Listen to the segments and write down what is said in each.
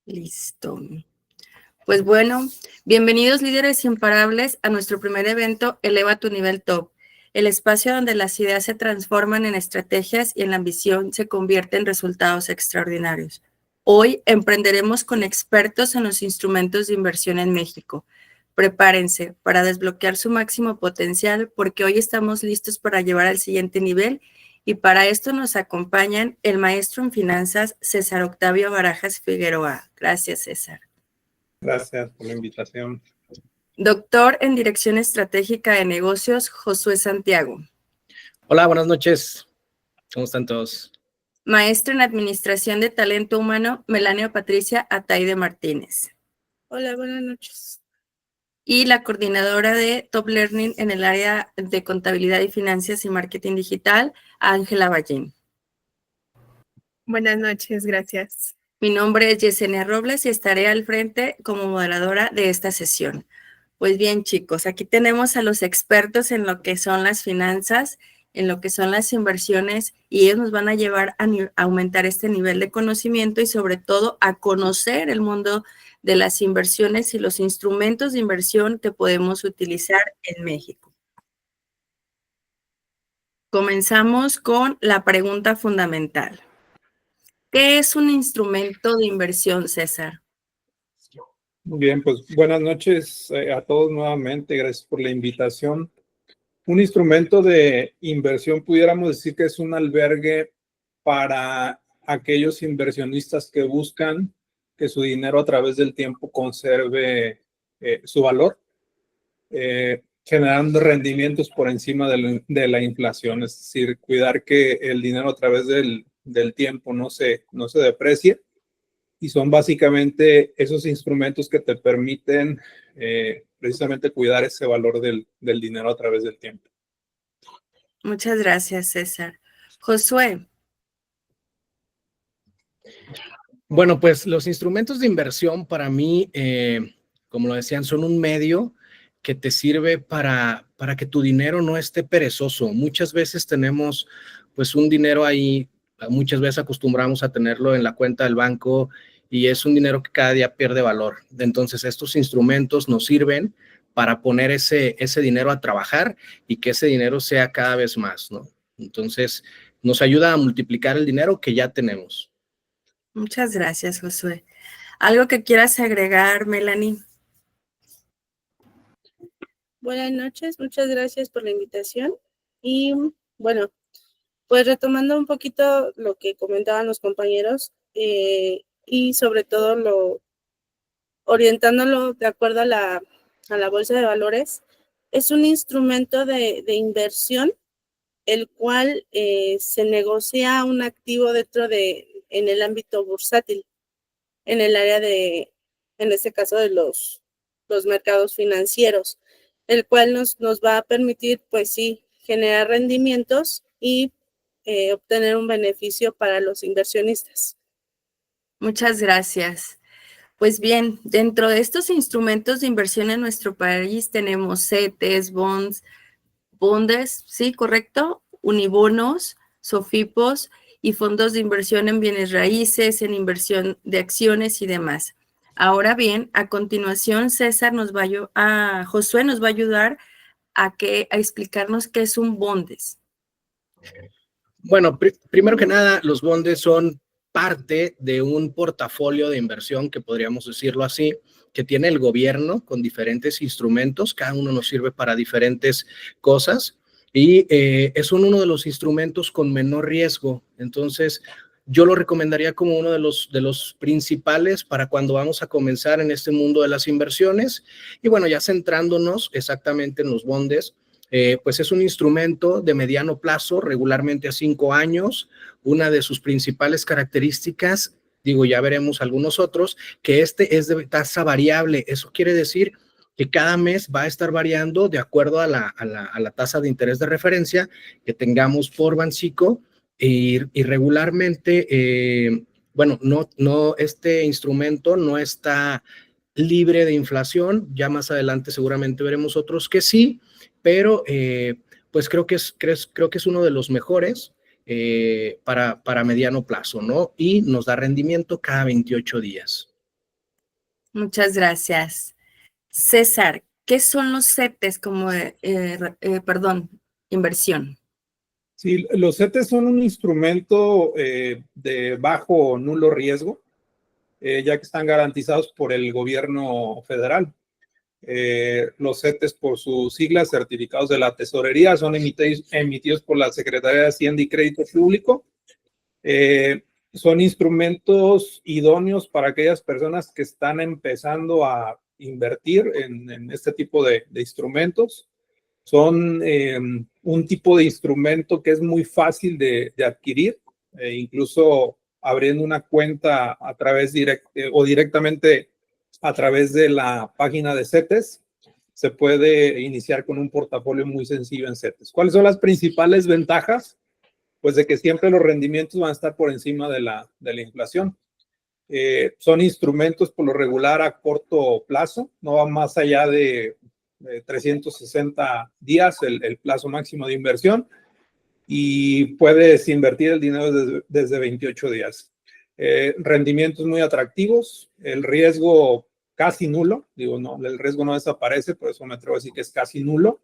Listo. Pues bueno, bienvenidos líderes imparables a nuestro primer evento Eleva tu nivel top, el espacio donde las ideas se transforman en estrategias y en la ambición se convierte en resultados extraordinarios. Hoy emprenderemos con expertos en los instrumentos de inversión en México. Prepárense para desbloquear su máximo potencial porque hoy estamos listos para llevar al siguiente nivel y para esto nos acompañan el maestro en finanzas César Octavio Barajas Figueroa. Gracias, César. Gracias por la invitación. Doctor en Dirección Estratégica de Negocios, Josué Santiago. Hola, buenas noches. ¿Cómo están todos? Maestra en Administración de Talento Humano, Melania Patricia Ataide Martínez. Hola, buenas noches. Y la coordinadora de Top Learning en el área de Contabilidad y Finanzas y Marketing Digital, Ángela Ballín. Buenas noches, gracias. Mi nombre es Yesenia Robles y estaré al frente como moderadora de esta sesión. Pues bien, chicos, aquí tenemos a los expertos en lo que son las finanzas, en lo que son las inversiones, y ellos nos van a llevar a aumentar este nivel de conocimiento y sobre todo a conocer el mundo de las inversiones y los instrumentos de inversión que podemos utilizar en México. Comenzamos con la pregunta fundamental. ¿Qué es un instrumento de inversión, César? Muy bien, pues buenas noches a todos nuevamente. Gracias por la invitación. Un instrumento de inversión pudiéramos decir que es un albergue para aquellos inversionistas que buscan que su dinero a través del tiempo conserve su valor, generando rendimientos por encima de la inflación, es decir, cuidar que el dinero a través del tiempo no se deprecie. Y son básicamente esos instrumentos que te permiten precisamente cuidar ese valor del dinero a través del tiempo. Muchas gracias, César. Josué. Bueno, pues los instrumentos de inversión para mí, como lo decían, son un medio que te sirve para que tu dinero no esté perezoso. Muchas veces tenemos pues un dinero ahí, muchas veces acostumbramos a tenerlo en la cuenta del banco y es un dinero que cada día pierde valor. Entonces estos instrumentos nos sirven para poner ese dinero a trabajar y que ese dinero sea cada vez más, ¿no? Entonces nos ayuda a multiplicar el dinero que ya tenemos. Muchas gracias, Josué. ¿Algo que quieras agregar, Melanie? Buenas noches, muchas gracias por la invitación. Y bueno, pues retomando un poquito lo que comentaban los compañeros y sobre todo orientándolo de acuerdo a la bolsa de valores, es un instrumento de inversión el cual se negocia un activo en el ámbito bursátil, en el área en este caso de los mercados financieros, el cual nos va a permitir, pues sí, generar rendimientos y obtener un beneficio para los inversionistas. Muchas gracias. Pues bien, dentro de estos instrumentos de inversión en nuestro país tenemos CETES, bonds, ¿sí, correcto? Unibonos, SOFIPOS y fondos de inversión en bienes raíces, en inversión de acciones y demás. Ahora bien, a continuación, Josué nos va a ayudar a explicarnos qué es un bondes. Bueno, primero que nada, los bondes son parte de un portafolio de inversión, que podríamos decirlo así, que tiene el gobierno con diferentes instrumentos, cada uno nos sirve para diferentes cosas y es uno de los instrumentos con menor riesgo. Entonces, yo lo recomendaría como uno de los principales para cuando vamos a comenzar en este mundo de las inversiones. Y bueno, ya centrándonos exactamente en los bondes, pues es un instrumento de mediano plazo, regularmente a 5 años. Una de sus principales características, ya veremos algunos otros, que es de tasa variable. Eso quiere decir que cada mes va a estar variando de acuerdo a la tasa de interés de referencia que tengamos por Banxico y regularmente, este instrumento no está libre de inflación. Ya más adelante seguramente veremos otros que sí, pero pues creo que es uno de los mejores para mediano plazo, ¿no? Y nos da rendimiento cada 28 días. Muchas gracias. César, ¿qué son los CETES como, inversión? Sí, los CETES son un instrumento de bajo o nulo riesgo, ya que están garantizados por el gobierno federal. Los CETES, por sus siglas, certificados de la tesorería, son emitidos por la Secretaría de Hacienda y Crédito Público. Son instrumentos idóneos para aquellas personas que están empezando a invertir en este tipo de instrumentos. Son un tipo de instrumento que es muy fácil de adquirir, incluso abriendo una cuenta a través o directamente a través de la página de CETES, se puede iniciar con un portafolio muy sencillo en CETES. ¿Cuáles son las principales ventajas? Pues de que siempre los rendimientos van a estar por encima de la inflación. Son instrumentos por lo regular a corto plazo, no va más allá de 360 días el plazo máximo de inversión, y puedes invertir el dinero desde 28 días. Rendimientos muy atractivos, el riesgo casi nulo, digo, no, el riesgo no desaparece, por eso me atrevo a decir que es casi nulo,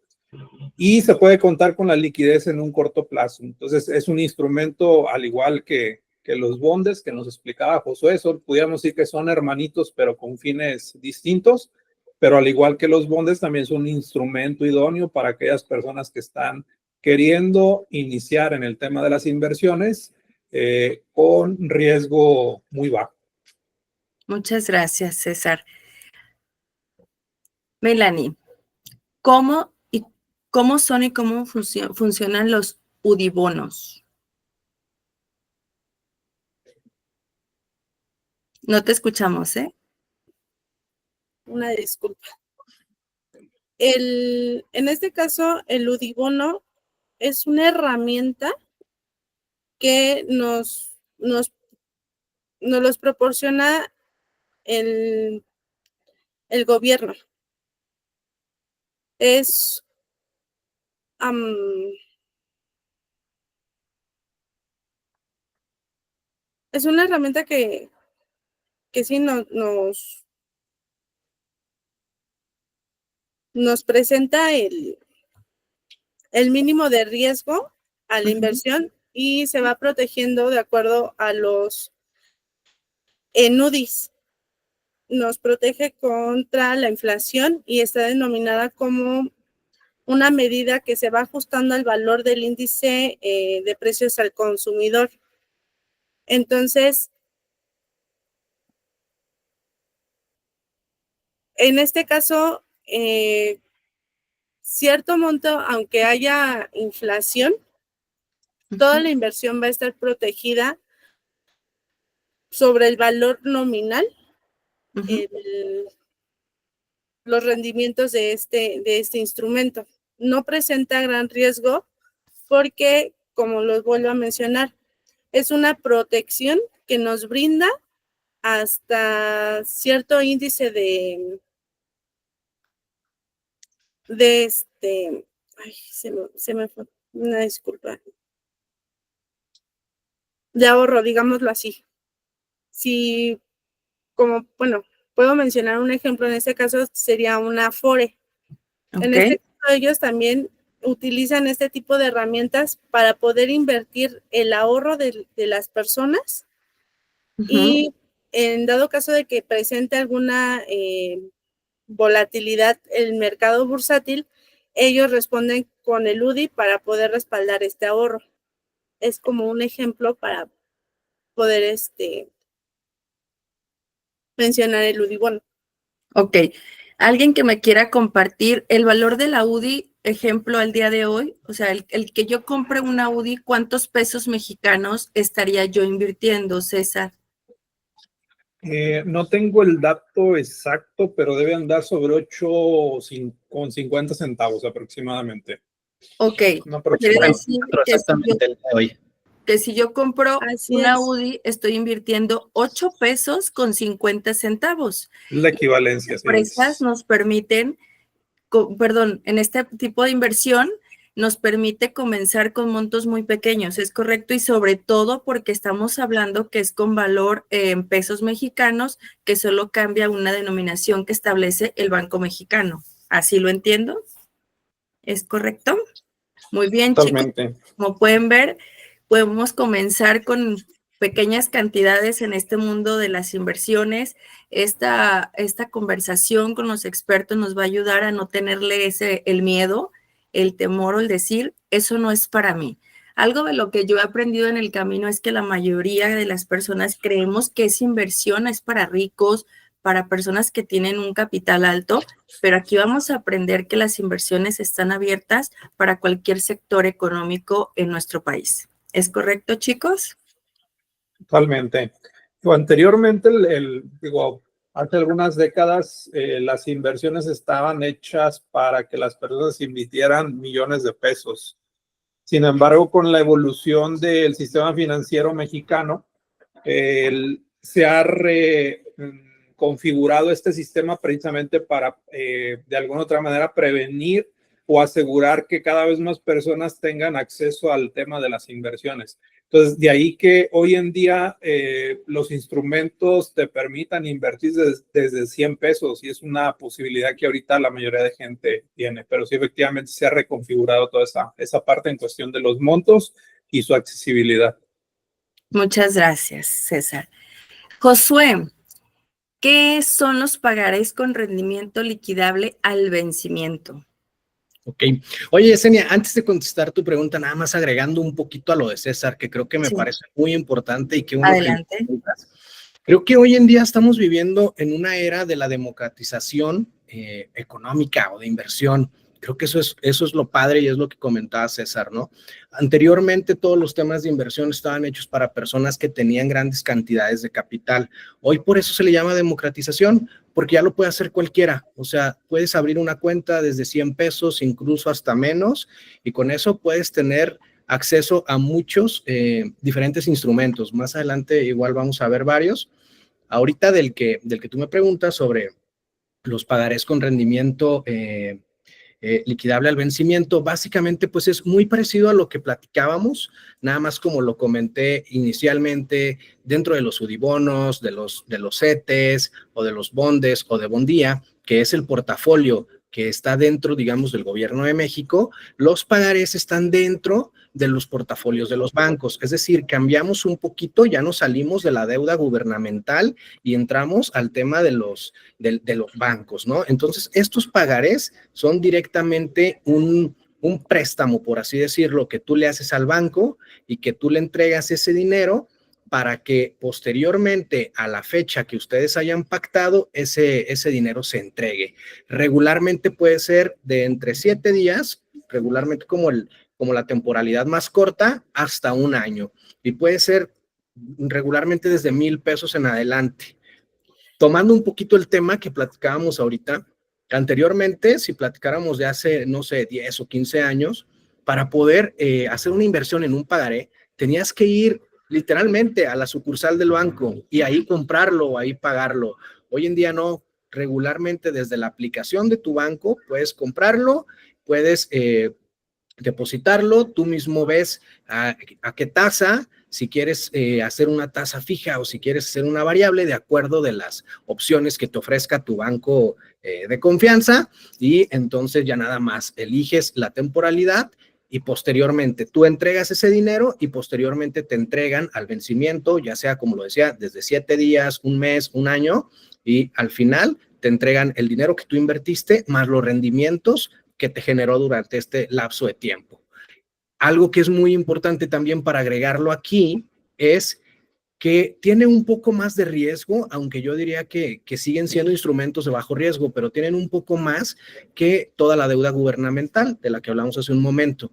y se puede contar con la liquidez en un corto plazo. Entonces, es un instrumento al igual que los bondes que nos explicaba Josué, pudiéramos decir que son hermanitos, pero con fines distintos, pero al igual que los bondes, también son un instrumento idóneo para aquellas personas que están queriendo iniciar en el tema de las inversiones con riesgo muy bajo. Muchas gracias, César. Melanie, ¿cómo son y cómo funcionan los UDIbonos? No te escuchamos, ¿eh? Una disculpa. En este caso, el UDIbono es una herramienta que nos los proporciona el gobierno. Es una herramienta que sí nos presenta el mínimo de riesgo a la inversión y se va protegiendo de acuerdo a los UDIs. Nos protege contra la inflación y está denominada como una medida que se va ajustando al valor del índice de precios al consumidor. Entonces, en este caso, cierto monto, aunque haya inflación, toda la inversión va a estar protegida sobre el valor nominal, los rendimientos de este instrumento. No presenta gran riesgo porque, como los vuelvo a mencionar, es una protección que nos brinda hasta cierto índice de se me fue, una disculpa, de ahorro, digámoslo así. Si, puedo mencionar un ejemplo, en este caso sería una Afore. En este caso, ellos también utilizan este tipo de herramientas para poder invertir el ahorro de las personas y en dado caso de que presente alguna volatilidad el mercado bursátil, ellos responden con el UDI para poder respaldar este ahorro. Es como un ejemplo para poder mencionar el UDIbono. Ok. ¿Alguien que me quiera compartir el valor de la UDI, ejemplo, al día de hoy? O sea, el que yo compre una UDI, ¿cuántos pesos mexicanos estaría yo invirtiendo, César? No tengo el dato exacto, pero debe andar sobre 8,50 centavos aproximadamente. Ok. No, quiere decir que si yo compro una UDI, estoy invirtiendo 8 pesos con 50 centavos. La equivalencia. Las empresas nos permiten, en este tipo de inversión, nos permite comenzar con montos muy pequeños, ¿es correcto? Y sobre todo porque estamos hablando que es con valor en pesos mexicanos, que solo cambia una denominación que establece el Banco Mexicano. ¿Así lo entiendo? ¿Es correcto? Muy bien, Totalmente. chicos. Como pueden ver, podemos comenzar con pequeñas cantidades en este mundo de las inversiones. Esta conversación con los expertos nos va a ayudar a no tenerle el miedo, el temor o el decir, eso no es para mí. Algo de lo que yo he aprendido en el camino es que la mayoría de las personas creemos que esa inversión es para ricos, para personas que tienen un capital alto, pero aquí vamos a aprender que las inversiones están abiertas para cualquier sector económico en nuestro país. ¿Es correcto, chicos? Totalmente. Anteriormente, hace algunas décadas, las inversiones estaban hechas para que las personas invirtieran millones de pesos. Sin embargo, con la evolución del sistema financiero mexicano, se ha configurado este sistema precisamente para, de alguna otra manera, prevenir o asegurar que cada vez más personas tengan acceso al tema de las inversiones. Entonces, de ahí que hoy en día los instrumentos te permitan invertir desde 100 pesos y es una posibilidad que ahorita la mayoría de gente tiene, pero sí efectivamente se ha reconfigurado toda esa parte en cuestión de los montos y su accesibilidad. Muchas gracias, César. Josué, ¿qué son los pagarés con rendimiento liquidable al vencimiento? Ok. Oye, Yesenia, antes de contestar tu pregunta, nada más agregando un poquito a lo de César, que creo que me parece muy importante y que uno Adelante. creo que hoy en día estamos viviendo en una era de la democratización económica o de inversión. Creo que eso es lo padre y es lo que comentaba César, ¿no? Anteriormente todos los temas de inversión estaban hechos para personas que tenían grandes cantidades de capital. Hoy por eso se le llama democratización, porque ya lo puede hacer cualquiera. O sea, puedes abrir una cuenta desde 100 pesos, incluso hasta menos, y con eso puedes tener acceso a muchos diferentes instrumentos. Más adelante igual vamos a ver varios. Ahorita del que tú me preguntas sobre los pagarés con rendimiento liquidable al vencimiento, básicamente pues es muy parecido a lo que platicábamos, nada más como lo comenté inicialmente, dentro de los UDIbonos, de los CETES o de los bondes o de Bondía, que es el portafolio que está dentro, digamos, del gobierno de México, los pagarés están dentro de los portafolios de los bancos. Es decir, cambiamos un poquito, ya nos salimos de la deuda gubernamental y entramos al tema de los bancos, ¿no? Entonces, estos pagarés son directamente un préstamo, por así decirlo, que tú le haces al banco y que tú le entregas ese dinero para que posteriormente a la fecha que ustedes hayan pactado, ese dinero se entregue. Regularmente puede ser de entre 7 días, regularmente como la temporalidad más corta, hasta un año. Y puede ser regularmente desde 1,000 pesos en adelante. Tomando un poquito el tema que platicábamos ahorita, anteriormente, si platicáramos de hace, no sé, 10 o 15 años, para poder hacer una inversión en un pagaré, tenías que ir literalmente a la sucursal del banco y ahí comprarlo o ahí pagarlo. Hoy en día no, regularmente desde la aplicación de tu banco puedes comprarlo, puedes depositarlo, tú mismo ves a qué tasa, si quieres hacer una tasa fija o si quieres hacer una variable de acuerdo de las opciones que te ofrezca tu banco de confianza, y entonces ya nada más eliges la temporalidad y posteriormente tú entregas ese dinero y posteriormente te entregan al vencimiento, ya sea, como lo decía, desde 7 días, un mes, un año, y al final te entregan el dinero que tú invertiste más los rendimientos que te generó durante este lapso de tiempo. Algo que es muy importante también para agregarlo aquí es que tiene un poco más de riesgo, aunque yo diría que siguen siendo instrumentos de bajo riesgo, pero tienen un poco más que toda la deuda gubernamental de la que hablamos hace un momento.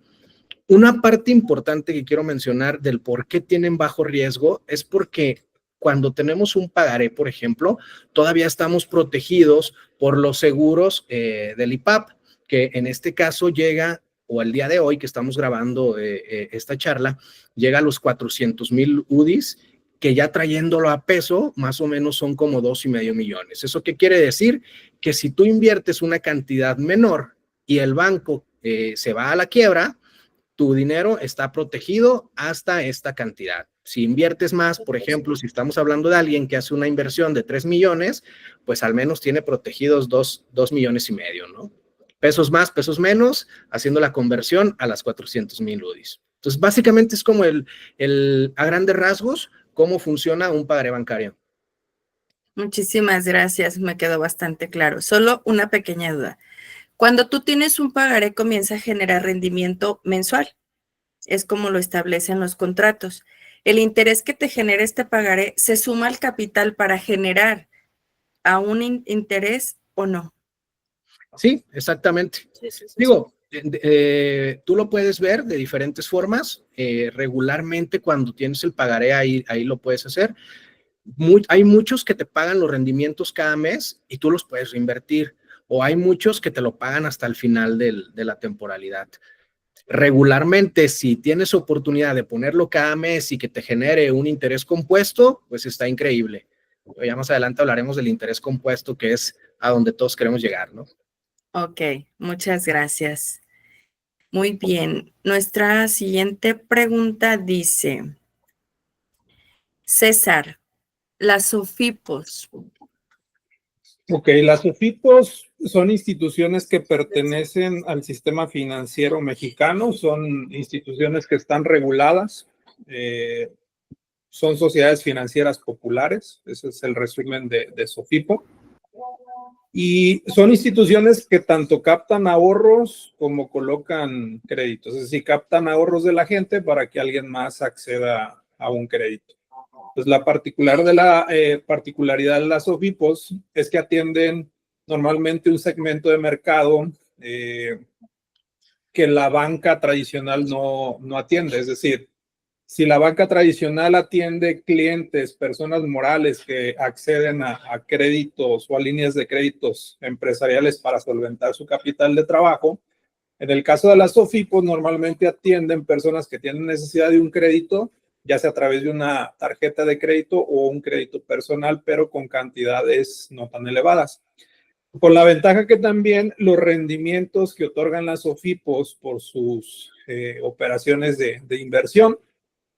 Una parte importante que quiero mencionar del por qué tienen bajo riesgo es porque cuando tenemos un pagaré, por ejemplo, todavía estamos protegidos por los seguros del IPAP, que en este caso llega, o el día de hoy que estamos grabando esta charla, llega a los 400,000 UDIs, que ya trayéndolo a peso, más o menos son como 2.5 millones. ¿Eso qué quiere decir? Que si tú inviertes una cantidad menor y el banco se va a la quiebra, tu dinero está protegido hasta esta cantidad. Si inviertes más, por ejemplo, si estamos hablando de alguien que hace una inversión de 3 millones, pues al menos tiene protegidos 2 millones y medio, ¿no? Pesos más, pesos menos, haciendo la conversión a las 400,000 UDIs. Entonces, básicamente es como a grandes rasgos, cómo funciona un pagaré bancario. Muchísimas gracias, me quedó bastante claro. Solo una pequeña duda. Cuando tú tienes un pagaré, comienza a generar rendimiento mensual. Es como lo establecen los contratos. El interés que te genera este pagaré se suma al capital para generar a un interés o no. Sí, exactamente. Sí. Digo, tú lo puedes ver de diferentes formas. Regularmente cuando tienes el pagaré ahí lo puedes hacer. Hay muchos que te pagan los rendimientos cada mes y tú los puedes reinvertir. O hay muchos que te lo pagan hasta el final de la temporalidad. Regularmente, si tienes oportunidad de ponerlo cada mes y que te genere un interés compuesto, pues está increíble. Ya más adelante hablaremos del interés compuesto, que es a donde todos queremos llegar, ¿no? Ok, muchas gracias. Muy bien. Nuestra siguiente pregunta dice, César, las SOFIPOS. Ok, las SOFIPOS son instituciones que pertenecen al sistema financiero mexicano, son instituciones que están reguladas, son sociedades financieras populares, ese es el resumen de SOFIPO. Y son instituciones que tanto captan ahorros como colocan créditos, es decir, captan ahorros de la gente para que alguien más acceda a un crédito. Pues la particularidad de las SOFIPOS es que atienden normalmente un segmento de mercado que la banca tradicional no atiende. Es decir, si la banca tradicional atiende clientes, personas morales que acceden a créditos o a líneas de créditos empresariales para solventar su capital de trabajo, en el caso de las SOFIPOS normalmente atienden personas que tienen necesidad de un crédito, ya sea a través de una tarjeta de crédito o un crédito personal, pero con cantidades no tan elevadas. Con la ventaja que también los rendimientos que otorgan las SOFIPOS por sus operaciones de inversión,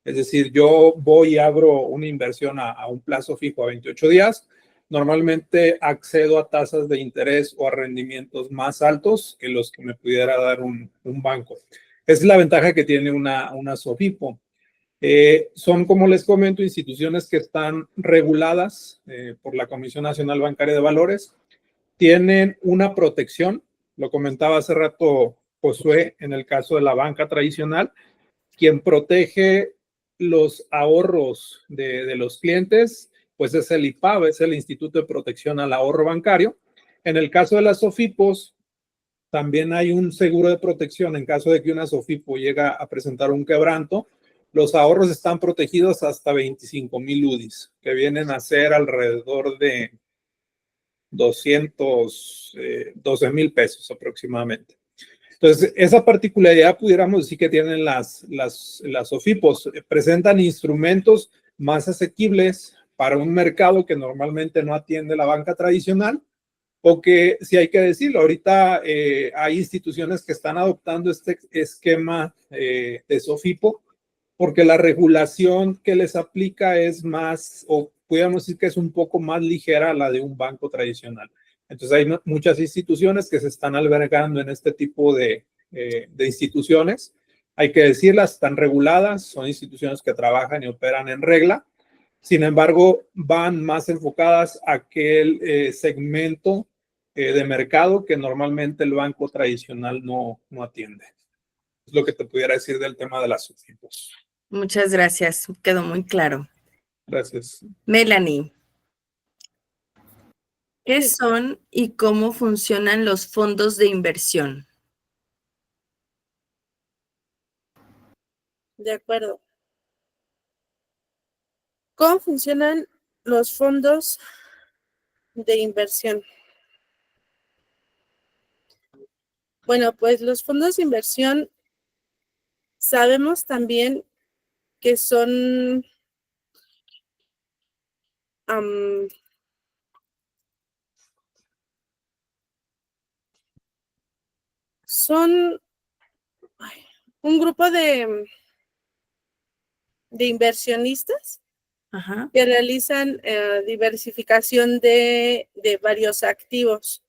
es decir, yo voy y abro una inversión a un plazo fijo a 28 días, normalmente accedo a tasas de interés o a rendimientos más altos que los que me pudiera dar un banco. Esa es la ventaja que tiene una SOFIPO. Son, como les comento, instituciones que están reguladas por la Comisión Nacional Bancaria de Valores, tienen una protección, lo comentaba hace rato Josué, en el caso de la banca tradicional, quien protege los ahorros de los clientes, pues es el IPAB, es el Instituto de Protección al Ahorro Bancario. En el caso de las SOFIPOS, también hay un seguro de protección en caso de que una SOFIPO llega a presentar un quebranto. Los ahorros están protegidos hasta 25,000 UDIs, que vienen a ser alrededor de 212,000 pesos aproximadamente. Entonces, esa particularidad pudiéramos decir que tienen las SOFIPOS. Presentan instrumentos más asequibles para un mercado que normalmente no atiende la banca tradicional, o que, si hay que decirlo, ahorita hay instituciones que están adoptando este esquema de SOFIPO porque la regulación que les aplica es más, o podríamos decir que es un poco más ligera a la de un banco tradicional. Entonces hay muchas instituciones que se están albergando en este tipo de instituciones. Hay que decirlas, están reguladas, son instituciones que trabajan y operan en regla. Sin embargo, van más enfocadas a aquel segmento de mercado que normalmente el banco tradicional no atiende. Es lo que te pudiera decir del tema de las SOFIPOS. Muchas gracias, quedó muy claro. Gracias. Melanie, ¿qué son y cómo funcionan los fondos de inversión? De acuerdo. ¿Cómo funcionan los fondos de inversión? Bueno, pues los fondos de inversión sabemos también que son un grupo de inversionistas Ajá. que realizan diversificación de varios activos.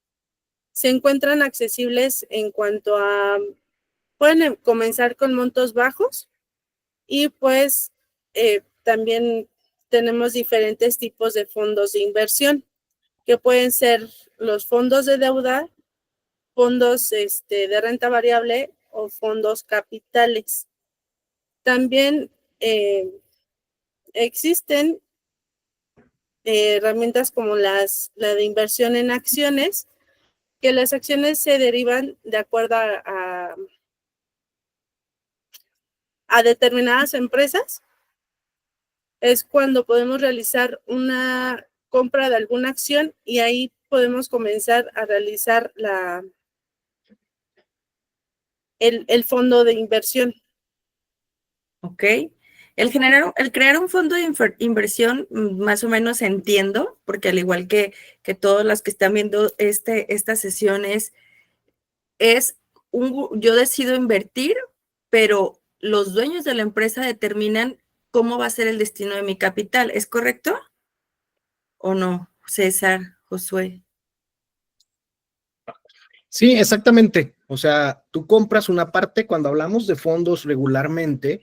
Se encuentran accesibles en cuanto a, pueden comenzar con montos bajos y pues también tenemos diferentes tipos de fondos de inversión, que pueden ser los fondos de deuda, fondos de renta variable o fondos capitales. También existen herramientas como la de inversión en acciones, que las acciones se derivan de acuerdo a determinadas empresas. Es cuando podemos realizar una compra de alguna acción y ahí podemos comenzar a realizar el fondo de inversión. Ok. El crear un fondo de inversión, más o menos entiendo, porque al igual que todos los que están viendo estas sesiones, yo decido invertir, pero los dueños de la empresa determinan cómo va a ser el destino de mi capital. ¿Es correcto? ¿O no, César, Josué? Sí, exactamente. O sea, tú compras una parte. Cuando hablamos de fondos regularmente,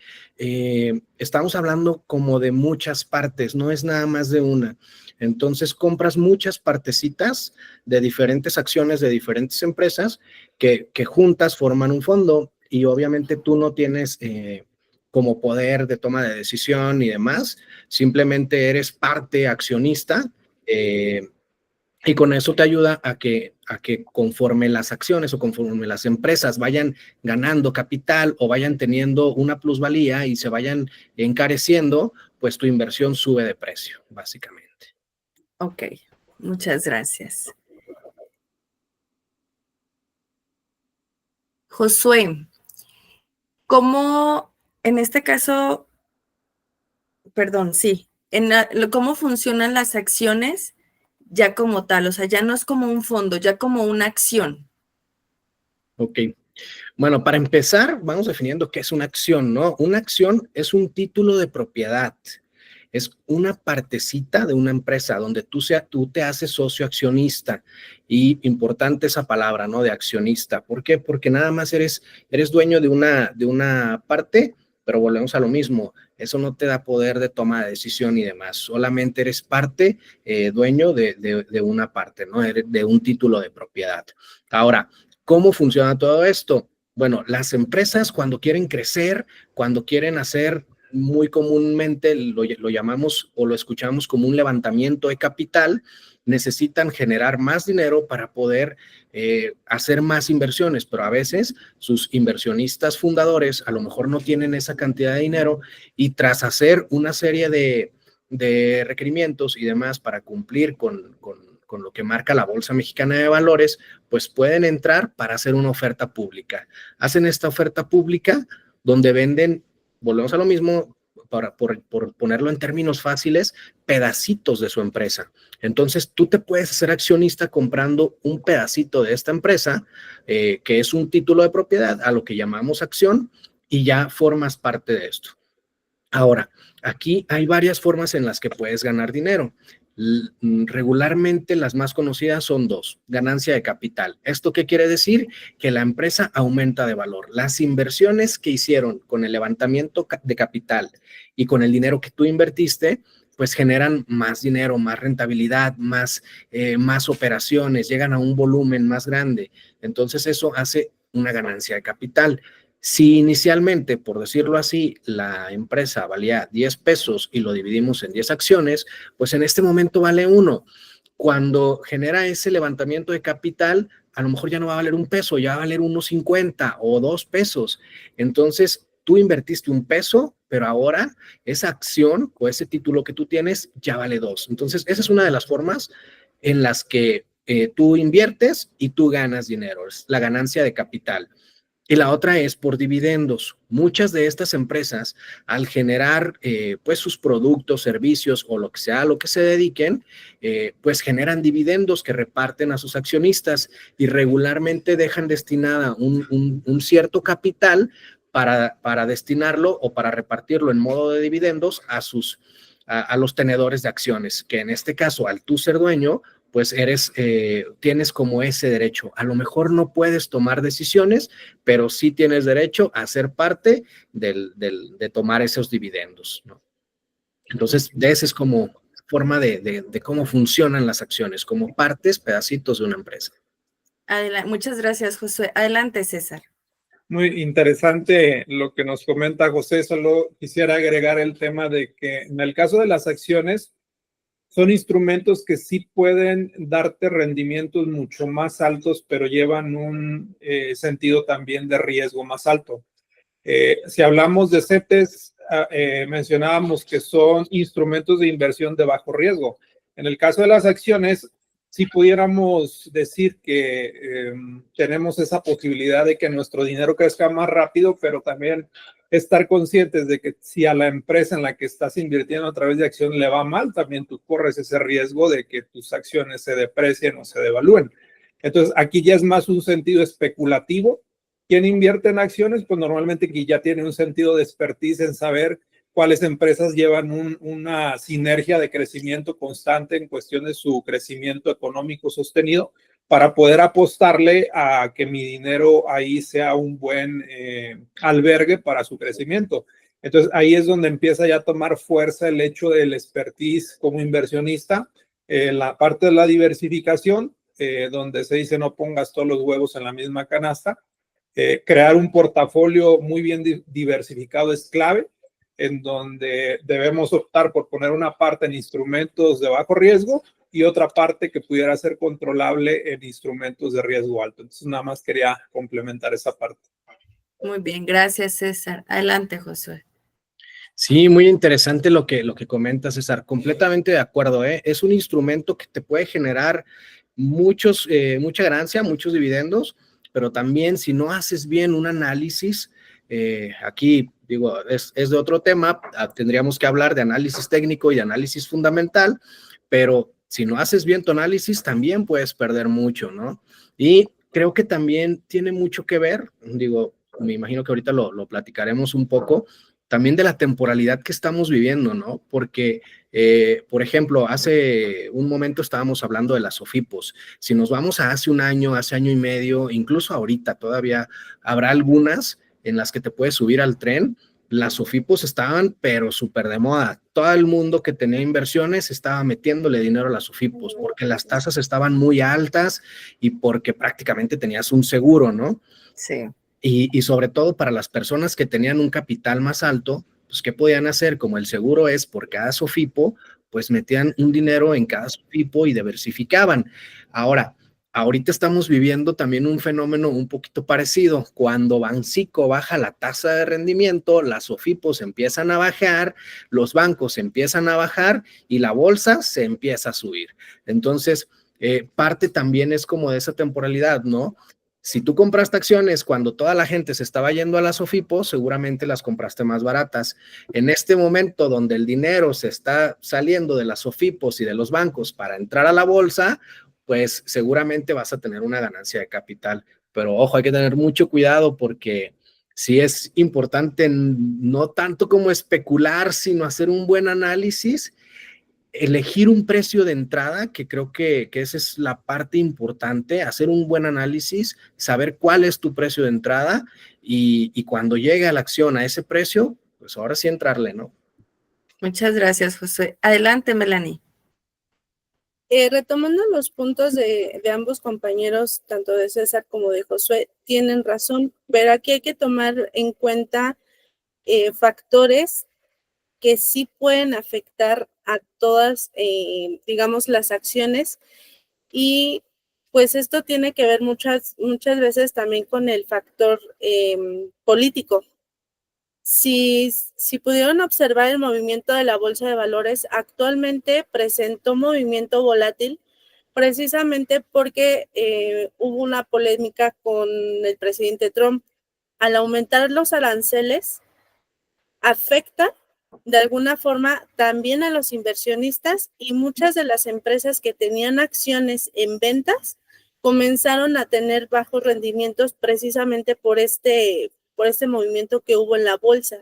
estamos hablando como de muchas partes, no es nada más de una. Entonces compras muchas partecitas de diferentes acciones de diferentes empresas que juntas forman un fondo, y obviamente tú no tienes como poder de toma de decisión y demás, simplemente eres parte accionista. Y con eso te ayuda a que conforme las acciones o conforme las empresas vayan ganando capital o vayan teniendo una plusvalía y se vayan encareciendo, pues tu inversión sube de precio, básicamente. Ok, muchas gracias. Josué, ¿cómo en este caso, perdón, sí, cómo funcionan las acciones ya como tal? O sea, ya no es como un fondo, ya como una acción. Ok. Bueno, para empezar, vamos definiendo qué es una acción, ¿no? Una acción es un título de propiedad. Es una partecita de una empresa donde tú te haces socio accionista. Y importante esa palabra, ¿no? De accionista. ¿Por qué? Porque nada más eres dueño de una parte, pero volvemos a lo mismo. Eso no te da poder de toma de decisión y demás. Solamente eres parte, dueño de una parte, ¿no? De un título de propiedad. Ahora, ¿cómo funciona todo esto? Bueno, las empresas cuando quieren crecer, cuando quieren hacer, muy comúnmente lo llamamos o lo escuchamos como un levantamiento de capital, necesitan generar más dinero para poder hacer más inversiones, pero a veces sus inversionistas fundadores a lo mejor no tienen esa cantidad de dinero, y tras hacer una serie de requerimientos y demás para cumplir con lo que marca la Bolsa Mexicana de Valores, pues pueden entrar para hacer una oferta pública. Hacen esta oferta pública donde venden, volvemos a lo mismo, por ponerlo en términos fáciles, pedacitos de su empresa. Entonces, tú te puedes hacer accionista comprando un pedacito de esta empresa, que es un título de propiedad, a lo que llamamos acción, y ya formas parte de esto. Ahora, aquí hay varias formas en las que puedes ganar dinero. Regularmente las más conocidas son dos: ganancia de capital. ¿Esto qué quiere decir? Que la empresa aumenta de valor. Las inversiones que hicieron con el levantamiento de capital y con el dinero que tú invertiste, pues generan más dinero, más rentabilidad, más operaciones, llegan a un volumen más grande. Entonces eso hace una ganancia de capital. Si inicialmente, por decirlo así, la empresa valía 10 pesos y lo dividimos en 10 acciones, pues en este momento vale 1. Cuando genera ese levantamiento de capital, a lo mejor ya no va a valer 1 peso, ya va a valer 1.50 o 2 pesos. Entonces, tú invertiste 1 peso, pero ahora esa acción o ese título que tú tienes ya vale 2. Entonces, esa es una de las formas en las que tú inviertes y tú ganas dinero, es la ganancia de capital. Y la otra es por dividendos. Muchas de estas empresas, al generar pues sus productos, servicios o lo que sea a lo que se dediquen, pues generan dividendos que reparten a sus accionistas, y regularmente dejan destinada un cierto capital para destinarlo o para repartirlo en modo de dividendos a los tenedores de acciones, que en este caso, al tú ser dueño, pues tienes como ese derecho. A lo mejor no puedes tomar decisiones, pero sí tienes derecho a ser parte de tomar esos dividendos, ¿no? Entonces, esa es como forma de cómo funcionan las acciones, como partes, pedacitos de una empresa. Muchas gracias, Josué. Adelante, César. Muy interesante lo que nos comenta José. Solo quisiera agregar el tema de que en el caso de las acciones, son instrumentos que sí pueden darte rendimientos mucho más altos, pero llevan un sentido también de riesgo más alto. Si hablamos de CETES, mencionábamos que son instrumentos de inversión de bajo riesgo. En el caso de las acciones, sí pudiéramos decir que tenemos esa posibilidad de que nuestro dinero crezca más rápido, pero también estar conscientes de que si a la empresa en la que estás invirtiendo a través de acción le va mal, también tú corres ese riesgo de que tus acciones se deprecien o se devalúen. Entonces, aquí ya es más un sentido especulativo. Quien invierte en acciones, pues normalmente que ya tiene un sentido de expertise en saber cuáles empresas llevan una sinergia de crecimiento constante en cuestión de su crecimiento económico sostenido, para poder apostarle a que mi dinero ahí sea un buen albergue para su crecimiento. Entonces ahí es donde empieza ya a tomar fuerza el hecho del expertise como inversionista, la parte de la diversificación, donde se dice no pongas todos los huevos en la misma canasta. Crear un portafolio muy bien diversificado es clave, en donde debemos optar por poner una parte en instrumentos de bajo riesgo y otra parte que pudiera ser controlable en instrumentos de riesgo alto. Entonces, nada más quería complementar esa parte. Muy bien, gracias, César. Adelante, Josué. Sí, muy interesante lo que comenta César. Completamente de acuerdo, ¿eh? Es un instrumento que te puede generar mucha ganancia, muchos dividendos, pero también si no haces bien un análisis, aquí digo, es de otro tema, tendríamos que hablar de análisis técnico y de análisis fundamental, pero si no haces bien tu análisis, también puedes perder mucho, ¿no? Y creo que también tiene mucho que ver, digo, me imagino que ahorita lo platicaremos un poco, también de la temporalidad que estamos viviendo, ¿no? Porque, por ejemplo, hace un momento estábamos hablando de las SOFIPOS. Si nos vamos a hace un año, hace año y medio, incluso ahorita todavía habrá algunas en las que te puedes subir al tren. Las SOFIPOS estaban, pero súper de moda. Todo el mundo que tenía inversiones estaba metiéndole dinero a las SOFIPOS porque las tasas estaban muy altas y porque prácticamente tenías un seguro, ¿no? Sí. Y sobre todo para las personas que tenían un capital más alto, pues ¿qué podían hacer? Como el seguro es por cada SOFIPO, pues metían un dinero en cada SOFIPO y diversificaban. Ahora, ahorita estamos viviendo también un fenómeno un poquito parecido. Cuando Banxico baja la tasa de rendimiento, las SOFIPOs empiezan a bajar, los bancos empiezan a bajar y la bolsa se empieza a subir. Entonces, parte también es como de esa temporalidad, ¿no? Si tú compraste acciones cuando toda la gente se estaba yendo a las SOFIPOs, seguramente las compraste más baratas. En este momento donde el dinero se está saliendo de las SOFIPOs y de los bancos para entrar a la bolsa, pues seguramente vas a tener una ganancia de capital. Pero ojo, hay que tener mucho cuidado porque sí es importante no tanto como especular, sino hacer un buen análisis, elegir un precio de entrada, que creo que esa es la parte importante, hacer un buen análisis, saber cuál es tu precio de entrada y cuando llegue a la acción a ese precio, pues ahora sí entrarle, ¿no? Muchas gracias, Josué. Adelante, Melanie. Retomando los puntos de ambos compañeros, tanto de César como de Josué, tienen razón, pero aquí hay que tomar en cuenta factores que sí pueden afectar a todas, digamos, las acciones, y pues esto tiene que ver muchas veces también con el factor político. Si pudieron observar el movimiento de la bolsa de valores, actualmente presentó movimiento volátil precisamente porque hubo una polémica con el presidente Trump. Al aumentar los aranceles, afecta de alguna forma también a los inversionistas, y muchas de las empresas que tenían acciones en ventas comenzaron a tener bajos rendimientos precisamente por este por este movimiento que hubo en la bolsa.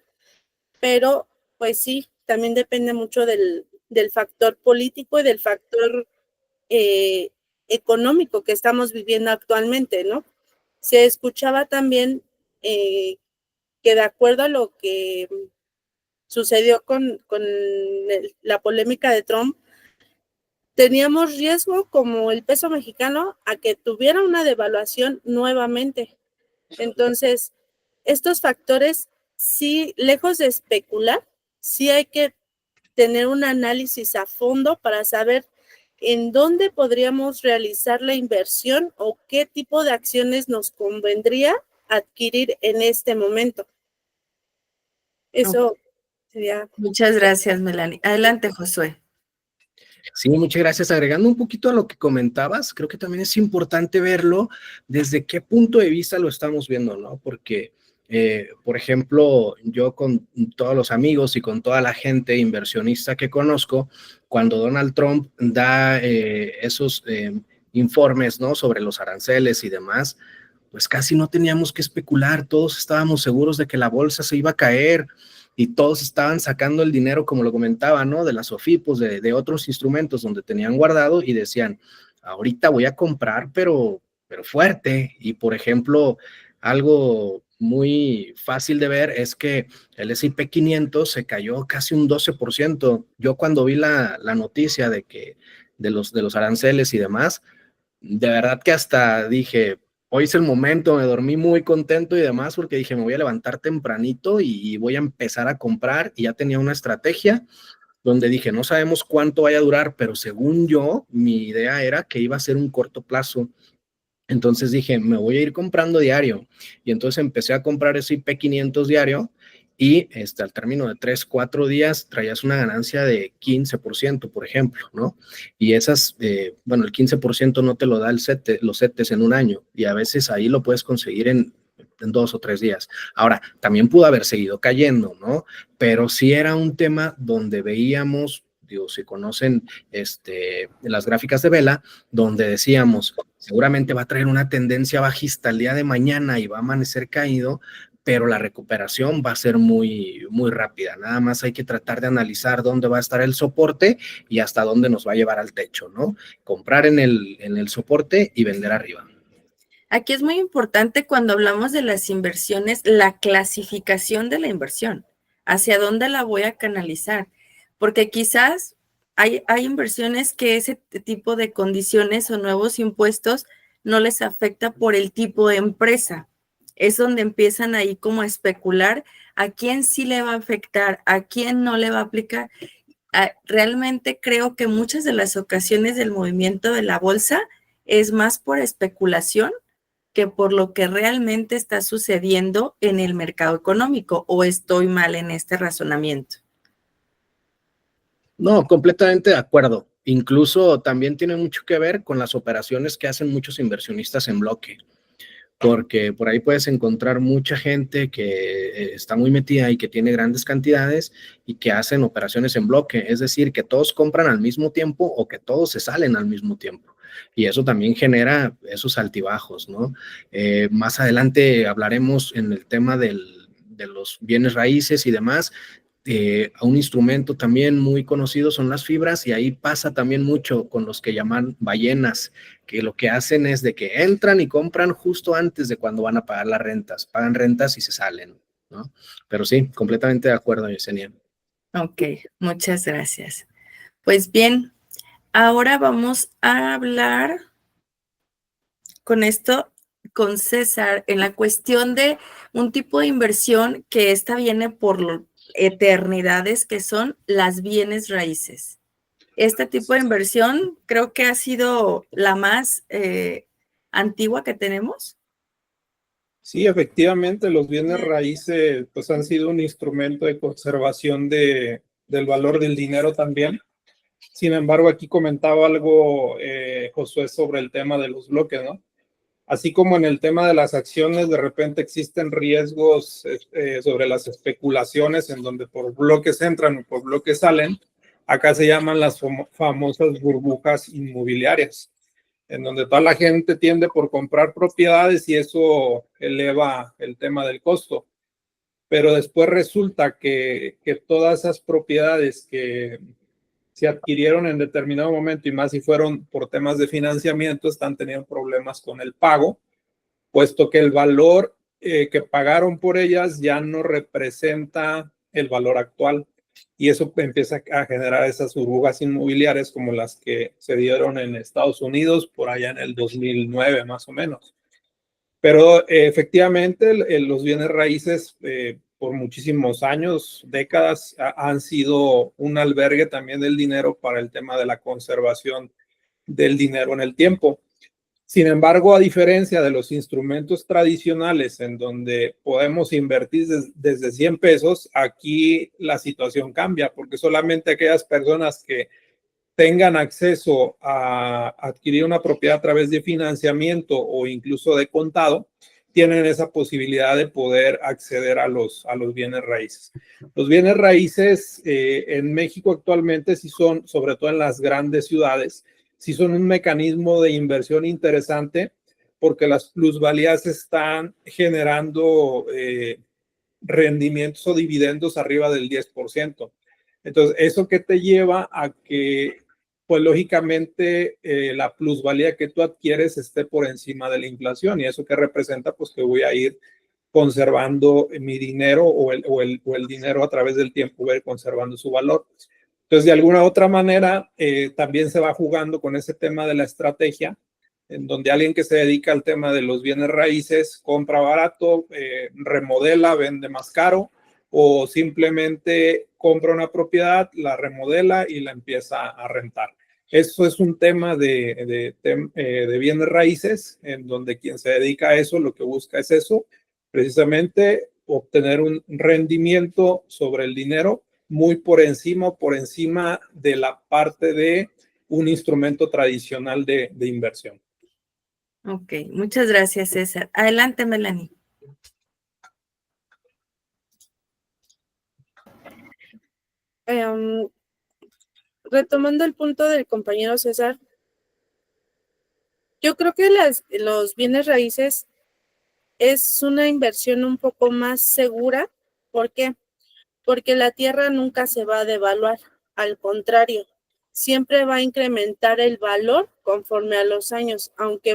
Pero, pues sí, también depende mucho del factor político y del factor económico que estamos viviendo actualmente, ¿no? Se escuchaba también que de acuerdo a lo que sucedió con la polémica de Trump, teníamos riesgo como el peso mexicano a que tuviera una devaluación nuevamente. Entonces, estos factores, sí, lejos de especular, sí hay que tener un análisis a fondo para saber en dónde podríamos realizar la inversión o qué tipo de acciones nos convendría adquirir en este momento. Eso sería. Muchas gracias, Melanie. Adelante, Josué. Sí, muchas gracias. Agregando un poquito a lo que comentabas, creo que también es importante verlo desde qué punto de vista lo estamos viendo, ¿no? Porque, por ejemplo, yo con todos los amigos y con toda la gente inversionista que conozco, cuando Donald Trump da esos informes, ¿no? Sobre los aranceles y demás, pues casi no teníamos que especular, todos estábamos seguros de que la bolsa se iba a caer, y todos estaban sacando el dinero, como lo comentaba, ¿no? De las SOFIPOS, de otros instrumentos donde tenían guardado y decían, ahorita voy a comprar, pero fuerte. Y, por ejemplo, algo muy fácil de ver es que el S&P 500 se cayó casi un 12%. Yo cuando vi la noticia de los aranceles y demás, de verdad que hasta dije, hoy es el momento, me dormí muy contento y demás porque dije, me voy a levantar tempranito y voy a empezar a comprar, y ya tenía una estrategia donde dije, no sabemos cuánto vaya a durar, pero según yo, mi idea era que iba a ser un corto plazo. Entonces dije, me voy a ir comprando diario, y entonces empecé a comprar ese IP 500 diario, y al término de 3, 4 días traías una ganancia de 15%, por ejemplo, ¿no? Y esas, bueno, el 15% no te lo da los CETES en un año, y a veces ahí lo puedes conseguir en 2 o 3 días. Ahora, también pudo haber seguido cayendo, ¿no? Pero sí era un tema donde veíamos, digo, si conocen las gráficas de vela, donde decíamos, seguramente va a traer una tendencia bajista el día de mañana y va a amanecer caído, pero la recuperación va a ser muy, muy rápida. Nada más hay que tratar de analizar dónde va a estar el soporte y hasta dónde nos va a llevar al techo, ¿no? Comprar en el soporte y vender arriba. Aquí es muy importante cuando hablamos de las inversiones, la clasificación de la inversión, hacia dónde la voy a canalizar, porque quizás hay inversiones que ese tipo de condiciones o nuevos impuestos no les afecta por el tipo de empresa. Es donde empiezan ahí como a especular a quién sí le va a afectar, a quién no le va a aplicar. Realmente creo que muchas de las ocasiones del movimiento de la bolsa es más por especulación que por lo que realmente está sucediendo en el mercado económico, ¿o estoy mal en este razonamiento? No, completamente de acuerdo. Incluso también tiene mucho que ver con las operaciones que hacen muchos inversionistas en bloque, porque por ahí puedes encontrar mucha gente que está muy metida y que tiene grandes cantidades y que hacen operaciones en bloque, es decir, que todos compran al mismo tiempo o que todos se salen al mismo tiempo. Y eso también genera esos altibajos, ¿no? Más adelante hablaremos en el tema de los bienes raíces y demás. Un instrumento también muy conocido son las fibras, y ahí pasa también mucho con los que llaman ballenas, que lo que hacen es de que entran y compran justo antes de cuando van a pagar las rentas, pagan rentas y se salen, ¿no? Pero sí, completamente de acuerdo, Yesenia. Ok, muchas gracias. Pues bien, ahora vamos a hablar con esto con César en la cuestión de un tipo de inversión que esta viene por eternidades, que son las bienes raíces. Este tipo de inversión creo que ha sido la más antigua que tenemos. Sí, efectivamente, los bienes raíces pues han sido un instrumento de conservación del valor del dinero también. Sin embargo, aquí comentaba algo Josué sobre el tema de los bloques, ¿no? Así como en el tema de las acciones, de repente existen riesgos sobre las especulaciones en donde por bloques entran o por bloques salen. Acá se llaman las famosas burbujas inmobiliarias. en donde toda la gente tiende por comprar propiedades y eso eleva el tema del costo. Pero después resulta que todas esas propiedades que se adquirieron en determinado momento, y más si fueron por temas de financiamiento, están teniendo problemas con el pago, puesto que el valor que pagaron por ellas ya no representa el valor actual. Y eso empieza a generar esas burbujas inmobiliarias como las que se dieron en Estados Unidos por allá en el 2009 más o menos. Pero efectivamente los bienes raíces por muchísimos años, décadas, han sido un albergue también del dinero para el tema de la conservación del dinero en el tiempo. Sin embargo, a diferencia de los instrumentos tradicionales en donde podemos invertir desde 100 pesos, aquí la situación cambia porque solamente aquellas personas que tengan acceso a adquirir una propiedad a través de financiamiento o incluso de contado, tienen esa posibilidad de poder acceder a los bienes raíces. Los bienes raíces en México actualmente sí son, sobre todo en las grandes ciudades, sí son un mecanismo de inversión interesante porque las plusvalías están generando rendimientos o dividendos arriba del 10%. Entonces, ¿eso qué te lleva a que, pues lógicamente, la plusvalía que tú adquieres esté por encima de la inflación? ¿Y eso qué representa? Pues que voy a ir conservando mi dinero o el dinero a través del tiempo, va a ir conservando su valor. Entonces, de alguna u otra manera, también se va jugando con ese tema de la estrategia, en donde alguien que se dedica al tema de los bienes raíces compra barato, remodela, vende más caro, o simplemente compra una propiedad, la remodela y la empieza a rentar. Eso es un tema de bienes raíces, en donde quien se dedica a eso lo que busca es eso, precisamente obtener un rendimiento sobre el dinero muy por encima de la parte de un instrumento tradicional de inversión. Ok, muchas gracias, César. Adelante, Melanie. Retomando el punto del compañero César, yo creo que los bienes raíces es una inversión un poco más segura. ¿Por qué? Porque la tierra nunca se va a devaluar, al contrario, siempre va a incrementar el valor conforme a los años, aunque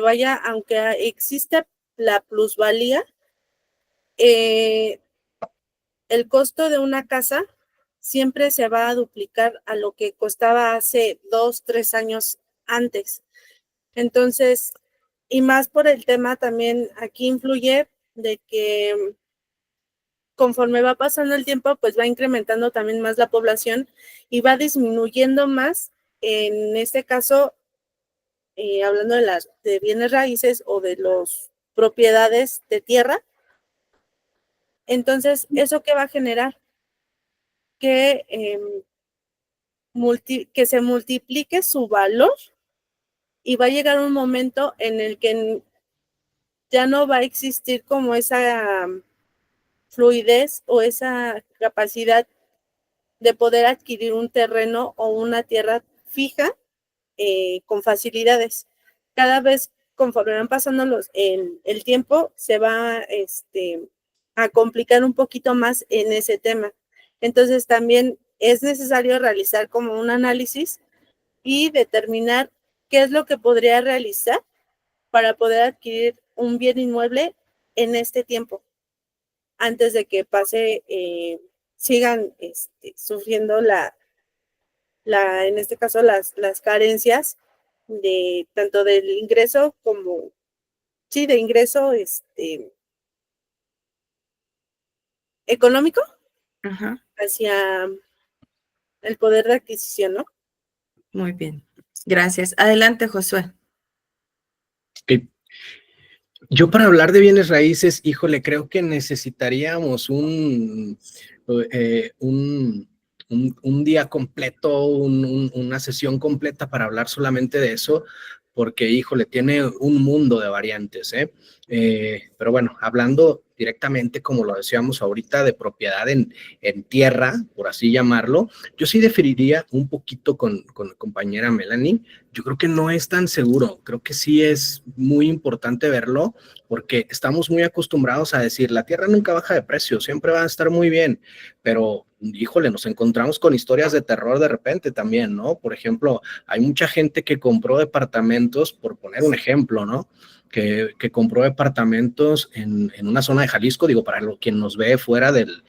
exista la plusvalía, el costo de una casa siempre se va a duplicar a lo que costaba hace 2, 3 años antes. Entonces, y más por el tema también aquí influye de que conforme va pasando el tiempo, pues va incrementando también más la población y va disminuyendo más, en este caso, hablando de bienes raíces o de las propiedades de tierra. Entonces, ¿eso qué va a generar? Que se multiplique su valor y va a llegar un momento en el que ya no va a existir como esa fluidez o esa capacidad de poder adquirir un terreno o una tierra fija con facilidades. Cada vez, conforme van pasando el tiempo, se va a complicar un poquito más en ese tema. Entonces, también es necesario realizar como un análisis y determinar qué es lo que podría realizar para poder adquirir un bien inmueble en este tiempo, antes de que sigan sufriendo en este caso las carencias de tanto del ingreso como, sí, de ingreso económico. Ajá. Hacia el poder de adquisición, ¿no? Muy bien, gracias. Adelante, Josué. Okay. Yo para hablar de bienes raíces, híjole, creo que necesitaríamos un día completo, una sesión completa para hablar solamente de eso, porque, híjole, tiene un mundo de variantes, ¿eh? Pero bueno, hablando directamente, como lo decíamos ahorita, de propiedad en tierra, por así llamarlo, yo sí diferiría un poquito con la compañera Melanie. Yo creo que no es tan seguro, creo que sí es muy importante verlo, porque estamos muy acostumbrados a decir, la tierra nunca baja de precio, siempre va a estar muy bien, pero híjole, nos encontramos con historias de terror de repente también, ¿no? Por ejemplo, hay mucha gente que compró departamentos, por poner un ejemplo, ¿no? Que compró departamentos en una zona de Jalisco, digo, para quien nos ve fuera del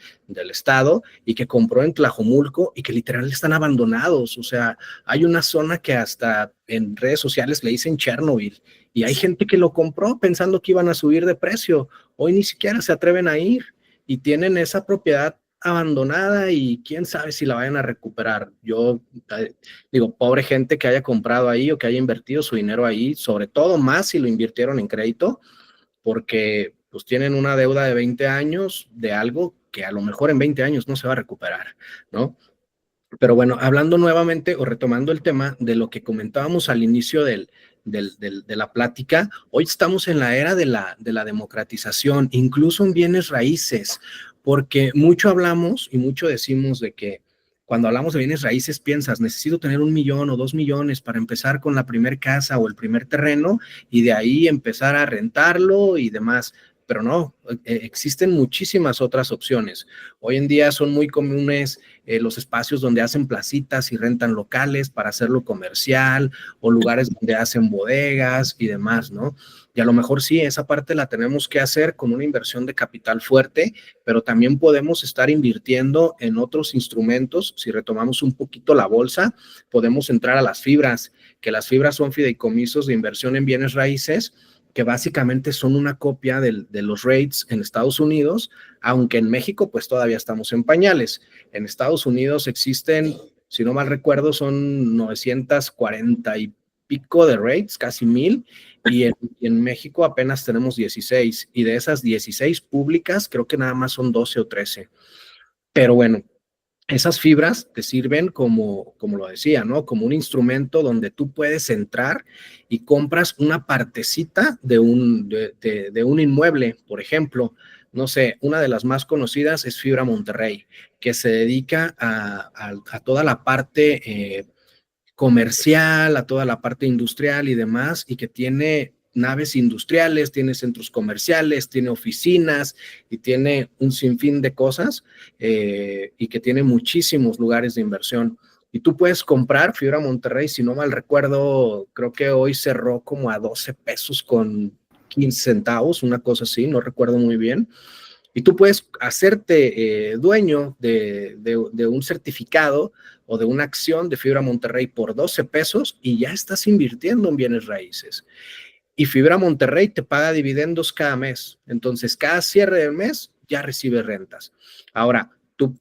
estado, y que compró en Tlajomulco y que literal están abandonados. O sea, hay una zona que hasta en redes sociales le dicen Chernobyl, y hay gente que lo compró pensando que iban a subir de precio. Hoy ni siquiera se atreven a ir y tienen esa propiedad abandonada y quién sabe si la vayan a recuperar. Yo digo, pobre gente que haya comprado ahí o que haya invertido su dinero ahí, sobre todo más si lo invirtieron en crédito, porque pues tienen una deuda de 20 años de algo que a lo mejor en 20 años no se va a recuperar, ¿no? Pero bueno, hablando nuevamente o retomando el tema de lo que comentábamos al inicio de la plática, hoy estamos en la era de la democratización, incluso en bienes raíces, porque mucho hablamos y mucho decimos de que cuando hablamos de bienes raíces piensas, necesito tener 1 millón o 2 millones para empezar con la primer casa o el primer terreno y de ahí empezar a rentarlo y demás. Pero no, existen muchísimas otras opciones. Hoy en día son muy comunes los espacios donde hacen placitas y rentan locales para hacerlo comercial, o lugares donde hacen bodegas y demás, ¿no? Y a lo mejor sí, esa parte la tenemos que hacer con una inversión de capital fuerte, pero también podemos estar invirtiendo en otros instrumentos. Si retomamos un poquito la bolsa, podemos entrar a las fibras, que las fibras son fideicomisos de inversión en bienes raíces, que básicamente son una copia de los REITs en Estados Unidos, aunque en México pues todavía estamos en pañales. En Estados Unidos existen, si no mal recuerdo, son 940 y pico de REITs, casi 1000, y en México apenas tenemos 16, y de esas 16 públicas creo que nada más son 12 o 13. Pero bueno, esas fibras te sirven como lo decía, ¿no? Como un instrumento donde tú puedes entrar y compras una partecita de un inmueble, por ejemplo. No sé, una de las más conocidas es Fibra Monterrey, que se dedica a toda la parte comercial, a toda la parte industrial y demás, y que tiene naves industriales, tiene centros comerciales, tiene oficinas y tiene un sinfín de cosas, y que tiene muchísimos lugares de inversión. Y tú puedes comprar Fibra Monterrey, si no mal recuerdo, creo que hoy cerró como a 12 pesos con 15 centavos, una cosa así, no recuerdo muy bien. Y tú puedes hacerte dueño de un certificado o de una acción de Fibra Monterrey por 12 pesos y ya estás invirtiendo en bienes raíces. Y Fibra Monterrey te paga dividendos cada mes. Entonces, cada cierre del mes ya recibes rentas. Ahora, tú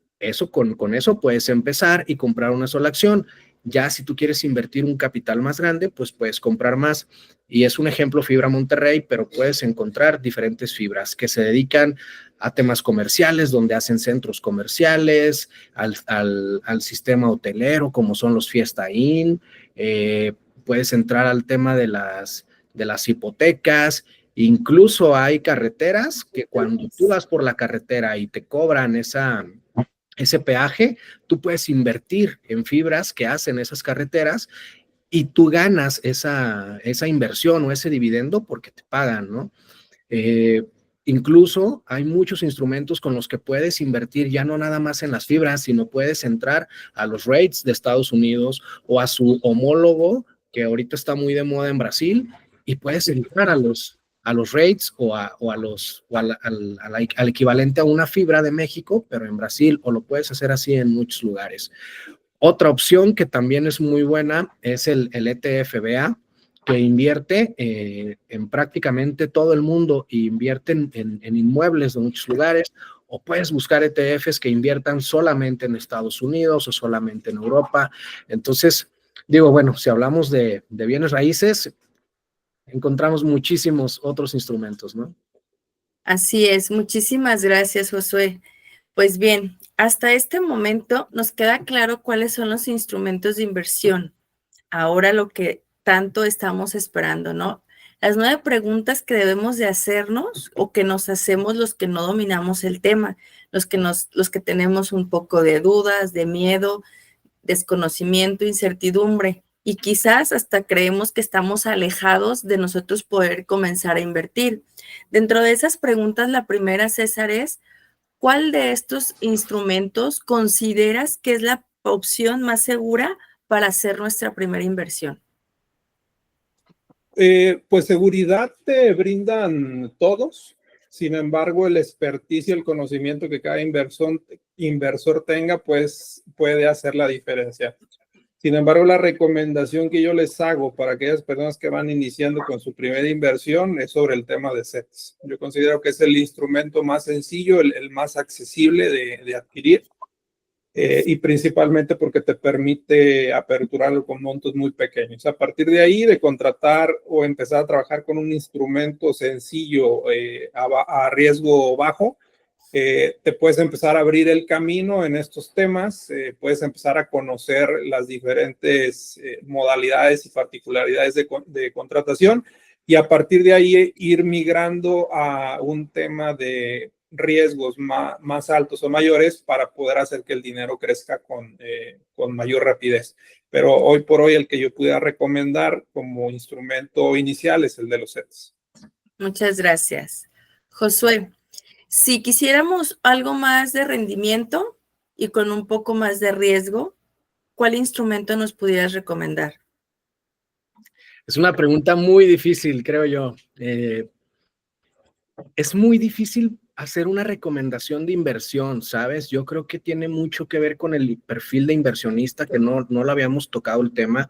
con eso puedes empezar y comprar una sola acción. Ya si tú quieres invertir un capital más grande, pues puedes comprar más. Y es un ejemplo Fibra Monterrey, pero puedes encontrar diferentes fibras que se dedican a temas comerciales, donde hacen centros comerciales, al sistema hotelero, como son los Fiesta Inn. Puedes entrar al tema de las hipotecas. Incluso hay carreteras que cuando tú vas por la carretera y te cobran ese peaje, tú puedes invertir en fibras que hacen esas carreteras y tú ganas esa inversión o ese dividendo porque te pagan, ¿no? Incluso hay muchos instrumentos con los que puedes invertir ya no nada más en las fibras, sino puedes entrar a los REITs de Estados Unidos o a su homólogo, que ahorita está muy de moda en Brasil, y puedes entrar a los REITs al equivalente a una fibra de México, pero en Brasil, o lo puedes hacer así en muchos lugares. Otra opción que también es muy buena es el ETF-BA, que invierte en prácticamente todo el mundo e invierte en inmuebles de muchos lugares, o puedes buscar ETFs que inviertan solamente en Estados Unidos o solamente en Europa. Entonces, digo, bueno, si hablamos de bienes raíces, encontramos muchísimos otros instrumentos, ¿no? Así es, muchísimas gracias, Josué. Pues bien, hasta este momento nos queda claro cuáles son los instrumentos de inversión. Ahora lo que tanto estamos esperando, ¿no? Las 9 preguntas que debemos de hacernos o que nos hacemos los que no dominamos el tema, los que tenemos un poco de dudas, de miedo, desconocimiento, incertidumbre, y quizás hasta creemos que estamos alejados de nosotros poder comenzar a invertir. Dentro de esas preguntas, la primera, César, es: ¿cuál de estos instrumentos consideras que es la opción más segura para hacer nuestra primera inversión? Pues seguridad te brindan todos. Sin embargo, el expertise y el conocimiento que cada inversor tenga, pues puede hacer la diferencia. Sin embargo, la recomendación que yo les hago para aquellas personas que van iniciando con su primera inversión es sobre el tema de CETES. Yo considero que es el instrumento más sencillo, el más accesible de adquirir. Y principalmente porque te permite aperturarlo con montos muy pequeños. A partir de ahí, de contratar o empezar a trabajar con un instrumento sencillo a riesgo bajo, te puedes empezar a abrir el camino en estos temas, puedes empezar a conocer las diferentes modalidades y particularidades de contratación, y a partir de ahí ir migrando a un tema de riesgos más altos o mayores para poder hacer que el dinero crezca con mayor rapidez. Pero hoy por hoy el que yo pudiera recomendar como instrumento inicial es el de los CETES. Muchas gracias. Josué, si quisiéramos algo más de rendimiento y con un poco más de riesgo, ¿cuál instrumento nos pudieras recomendar? Es una pregunta muy difícil, creo yo. Es muy difícil hacer una recomendación de inversión, ¿sabes? Yo creo que tiene mucho que ver con el perfil de inversionista, que no lo habíamos tocado el tema,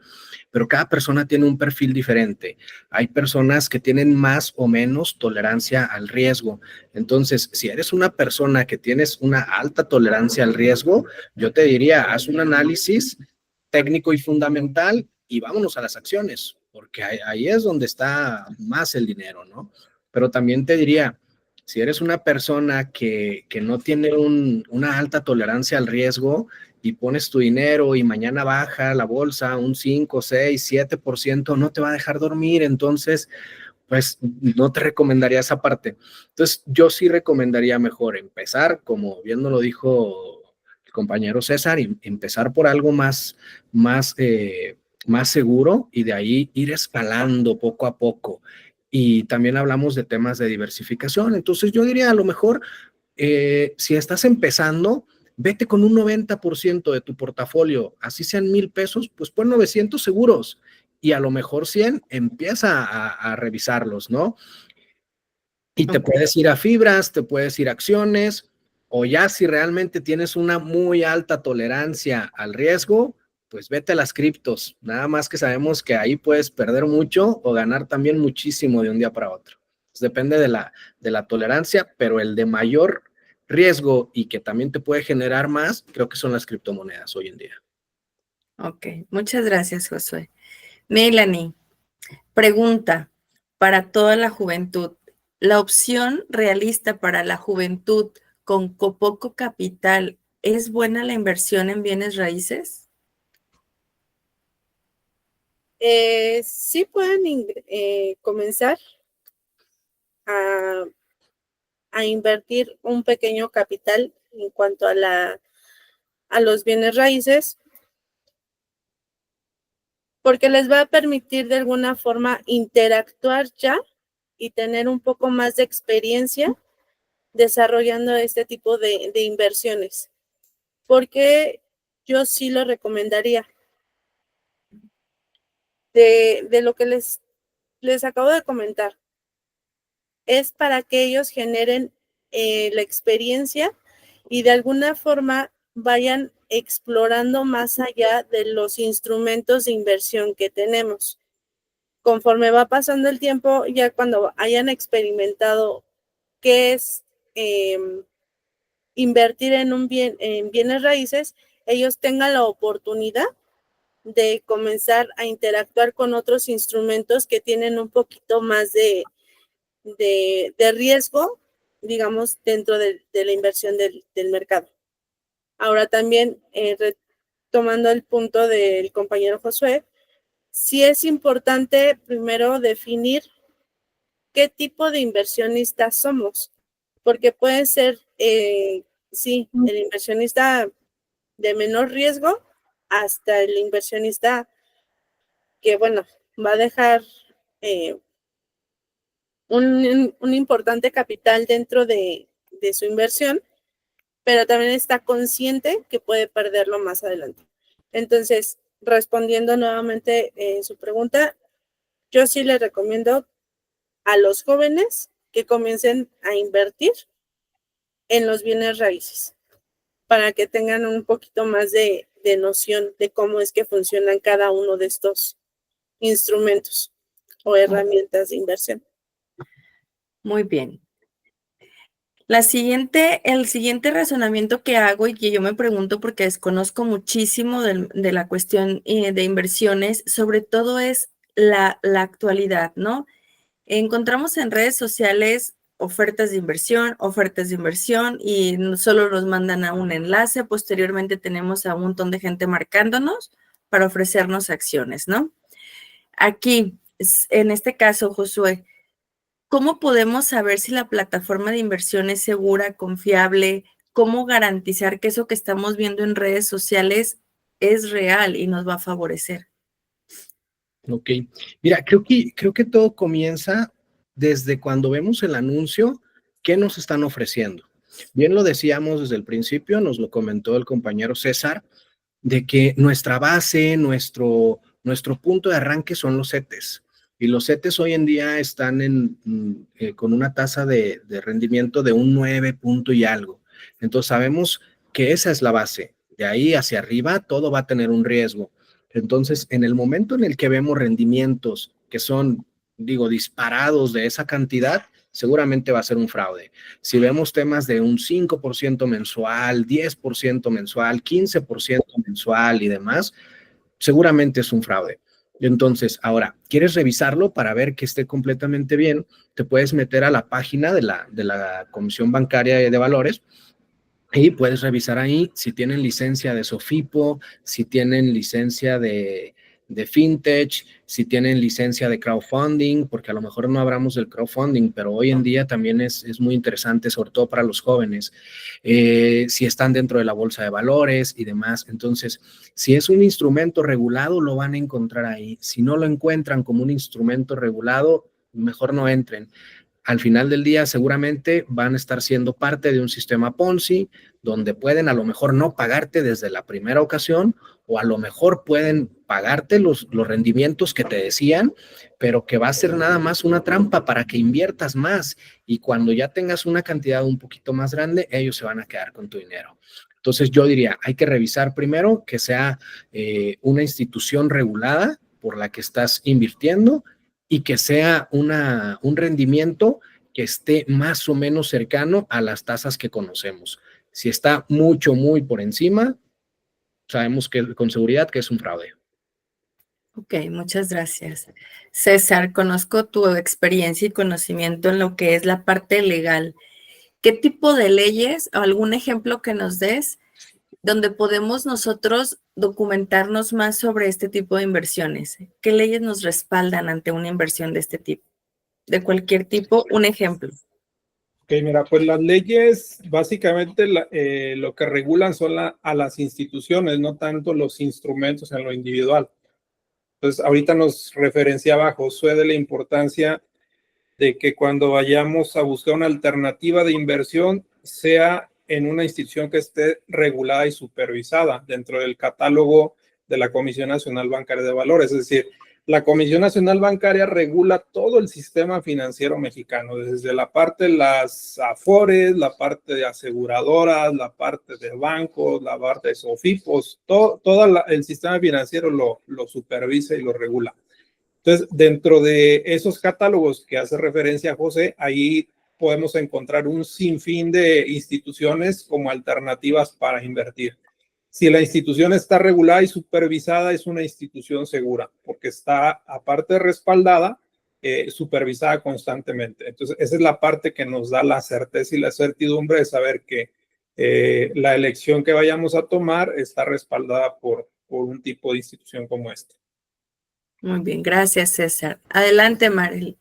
pero cada persona tiene un perfil diferente. Hay personas que tienen más o menos tolerancia al riesgo. Entonces, si eres una persona que tienes una alta tolerancia al riesgo, yo te diría, haz un análisis técnico y fundamental y vámonos a las acciones, porque ahí es donde está más el dinero, ¿no? Pero también te diría, si eres una persona que no tiene una alta tolerancia al riesgo y pones tu dinero y mañana baja la bolsa un 5, 6, 7%, no te va a dejar dormir. Entonces, pues no te recomendaría esa parte. Entonces, yo sí recomendaría mejor empezar, como bien nos lo dijo el compañero César, y empezar por algo más seguro y de ahí ir escalando poco a poco. Y también hablamos de temas de diversificación. Entonces yo diría, a lo mejor, si estás empezando, vete con un 90% de tu portafolio, así sean 1,000 pesos, pues pon 900 seguros y a lo mejor 100, empieza a revisarlos, ¿no? Y te puedes ir a fibras, te puedes ir a acciones, o ya si realmente tienes una muy alta tolerancia al riesgo, pues vete a las criptos. Nada más que sabemos que ahí puedes perder mucho o ganar también muchísimo de un día para otro. Pues depende de la tolerancia, pero el de mayor riesgo y que también te puede generar más, creo que son las criptomonedas hoy en día. Ok, muchas gracias, Josué. Melanie, pregunta para toda la juventud. ¿La opción realista para la juventud con poco capital es buena la inversión en bienes raíces? Sí pueden comenzar a invertir un pequeño capital en cuanto a los bienes raíces, porque les va a permitir de alguna forma interactuar ya y tener un poco más de experiencia desarrollando este tipo de inversiones, porque yo sí lo recomendaría. De lo que les acabo de comentar, es para que ellos generen la experiencia y de alguna forma vayan explorando más allá de los instrumentos de inversión que tenemos. Conforme va pasando el tiempo, ya cuando hayan experimentado qué es invertir en bienes raíces, ellos tengan la oportunidad de comenzar a interactuar con otros instrumentos que tienen un poquito más de riesgo, digamos, dentro de la inversión del mercado. Ahora también, retomando el punto del compañero Josué, sí es importante primero definir qué tipo de inversionista somos, porque puede ser, sí, el inversionista de menor riesgo hasta el inversionista que, bueno, va a dejar un importante capital dentro de su inversión, pero también está consciente que puede perderlo más adelante. Entonces, respondiendo nuevamente su pregunta, yo sí le recomiendo a los jóvenes que comiencen a invertir en los bienes raíces para que tengan un poquito más de noción de cómo es que funcionan cada uno de estos instrumentos o herramientas de inversión. Muy bien. El siguiente razonamiento que hago y que yo me pregunto porque desconozco muchísimo de la cuestión de inversiones, sobre todo es la actualidad, ¿no? Encontramos en redes sociales ofertas de inversión y solo nos mandan a un enlace. Posteriormente tenemos a un montón de gente marcándonos para ofrecernos acciones, ¿no? Aquí, en este caso, Josué, ¿cómo podemos saber si la plataforma de inversión es segura, confiable? ¿Cómo garantizar que eso que estamos viendo en redes sociales es real y nos va a favorecer? Ok, mira, creo que todo comienza desde cuando vemos el anuncio, ¿qué nos están ofreciendo? Bien lo decíamos desde el principio, nos lo comentó el compañero César, de que nuestra base, nuestro punto de arranque son los CETES. Y los CETES hoy en día están con una tasa de rendimiento de un 9 punto y algo. Entonces sabemos que esa es la base. De ahí hacia arriba todo va a tener un riesgo. Entonces, en el momento en el que vemos rendimientos que son, digo, disparados de esa cantidad, seguramente va a ser un fraude. Si vemos temas de un 5% mensual, 10% mensual, 15% mensual y demás, seguramente es un fraude. Entonces, ahora, ¿quieres revisarlo para ver que esté completamente bien? Te puedes meter a la página de la Comisión Bancaria de Valores y puedes revisar ahí si tienen licencia de SOFIPO, si tienen licencia de FinTech, si tienen licencia de crowdfunding, porque a lo mejor no hablamos del crowdfunding, pero hoy en día también es muy interesante, sobre todo para los jóvenes, si están dentro de la bolsa de valores y demás. Entonces, si es un instrumento regulado, lo van a encontrar ahí. Si no lo encuentran como un instrumento regulado, mejor no entren. Al final del día seguramente van a estar siendo parte de un sistema Ponzi donde pueden a lo mejor no pagarte desde la primera ocasión o a lo mejor pueden pagarte los rendimientos que te decían, pero que va a ser nada más una trampa para que inviertas más y cuando ya tengas una cantidad un poquito más grande, ellos se van a quedar con tu dinero. Entonces yo diría, hay que revisar primero que sea una institución regulada por la que estás invirtiendo y que sea un rendimiento que esté más o menos cercano a las tasas que conocemos. Si está muy por encima, sabemos que con seguridad que es un fraude. Ok, muchas gracias. César, conozco tu experiencia y conocimiento en lo que es la parte legal. ¿Qué tipo de leyes o algún ejemplo que nos des donde podemos nosotros documentarnos más sobre este tipo de inversiones? ¿Qué leyes nos respaldan ante una inversión de este tipo? De cualquier tipo, un ejemplo. Ok, mira, pues las leyes básicamente lo que regulan son a las instituciones, no tanto los instrumentos en lo individual. Entonces, ahorita nos referenciaba Josué de la importancia de que cuando vayamos a buscar una alternativa de inversión, sea en una institución que esté regulada y supervisada dentro del catálogo de la Comisión Nacional Bancaria de Valores. Es decir, la Comisión Nacional Bancaria regula todo el sistema financiero mexicano, desde la parte de las AFORES, la parte de aseguradoras, la parte de bancos, la parte de SOFIPOS, todo el sistema financiero lo supervisa y lo regula. Entonces, dentro de esos catálogos que hace referencia a José, ahí podemos encontrar un sinfín de instituciones como alternativas para invertir. Si la institución está regulada y supervisada, es una institución segura, porque está, aparte respaldada, supervisada constantemente. Entonces, esa es la parte que nos da la certeza y la certidumbre de saber que la elección que vayamos a tomar está respaldada por un tipo de institución como esta. Muy bien, gracias, César. Adelante, Marely.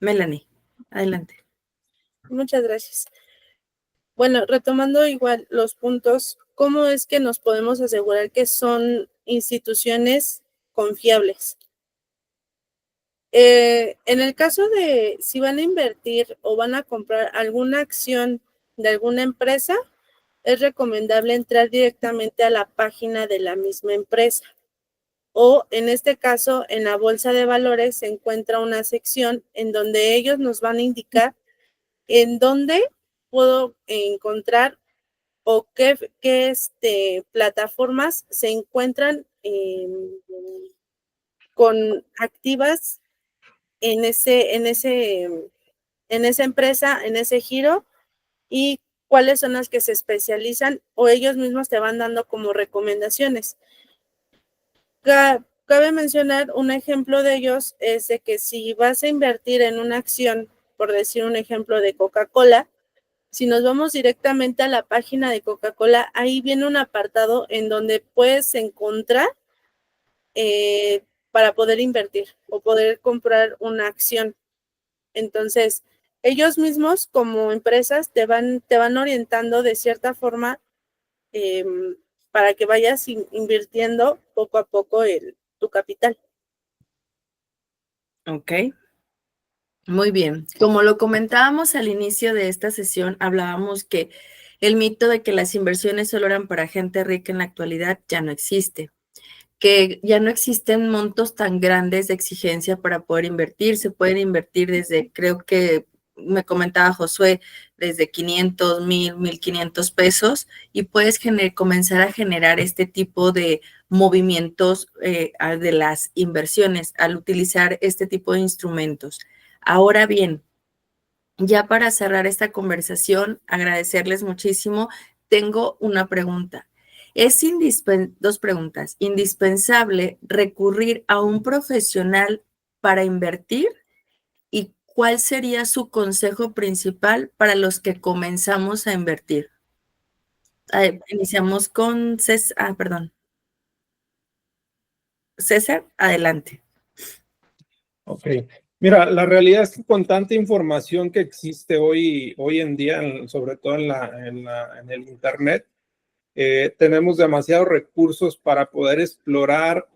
Melanie, adelante. Muchas gracias. Bueno, retomando igual los puntos, ¿cómo es que nos podemos asegurar que son instituciones confiables? En el caso de si van a invertir o van a comprar alguna acción de alguna empresa, es recomendable entrar directamente a la página de la misma empresa. O en este caso, en la bolsa de valores se encuentra una sección en donde ellos nos van a indicar en dónde puedo encontrar o qué plataformas se encuentran con activas en esa empresa, en ese giro, y cuáles son las que se especializan o ellos mismos te van dando como recomendaciones. Cabe mencionar un ejemplo de ellos, es de que si vas a invertir en una acción, por decir un ejemplo de Coca-Cola, si nos vamos directamente a la página de Coca-Cola, ahí viene un apartado en donde puedes encontrar para poder invertir o poder comprar una acción. Entonces, ellos mismos como empresas te van orientando de cierta forma para que vayas invirtiendo poco a poco tu capital. Ok. Muy bien. Como lo comentábamos al inicio de esta sesión, hablábamos que el mito de que las inversiones solo eran para gente rica en la actualidad ya no existe, que ya no existen montos tan grandes de exigencia para poder invertir. Se pueden invertir desde, creo que me comentaba Josué, desde 500, 1,500 pesos, y puedes comenzar a generar este tipo de movimientos de las inversiones al utilizar este tipo de instrumentos. Ahora bien, ya para cerrar esta conversación, agradecerles muchísimo. Tengo una pregunta. Dos preguntas. ¿Indispensable recurrir a un profesional para invertir? ¿Y cuál sería su consejo principal para los que comenzamos a invertir? Iniciamos con César. Perdón. César, adelante. Ok. Mira, la realidad es que con tanta información que existe hoy en día, sobre todo en el Internet, tenemos demasiados recursos para poder explorar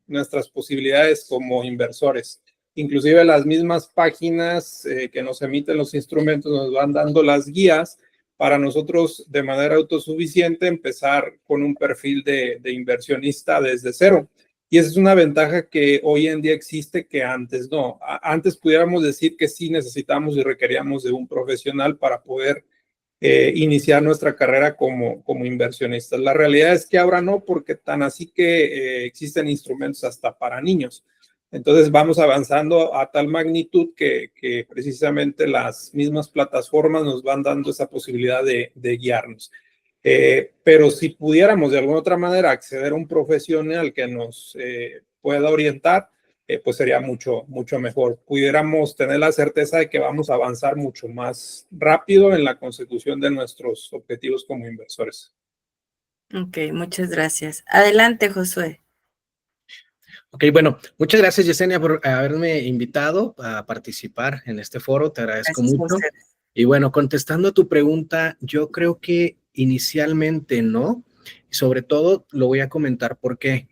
nuestras posibilidades como inversores. Inclusive las mismas páginas que nos emiten los instrumentos nos van dando las guías para nosotros de manera autosuficiente empezar con un perfil de inversionista desde cero. Y esa es una ventaja que hoy en día existe que antes no. Antes pudiéramos decir que sí necesitamos y requeríamos de un profesional para poder iniciar nuestra carrera como inversionistas. La realidad es que ahora no, porque tan así que existen instrumentos hasta para niños. Entonces vamos avanzando a tal magnitud que precisamente las mismas plataformas nos van dando esa posibilidad de guiarnos. Pero si pudiéramos de alguna otra manera acceder a un profesional que nos pueda orientar, pues sería mucho mejor. Pudiéramos tener la certeza de que vamos a avanzar mucho más rápido en la consecución de nuestros objetivos como inversores. Ok, muchas gracias. Adelante, Josué. Ok, bueno, muchas gracias, Yesenia, por haberme invitado a participar en este foro. Te agradezco mucho. Y bueno, contestando a tu pregunta, yo creo que inicialmente no. Sobre todo lo voy a comentar porque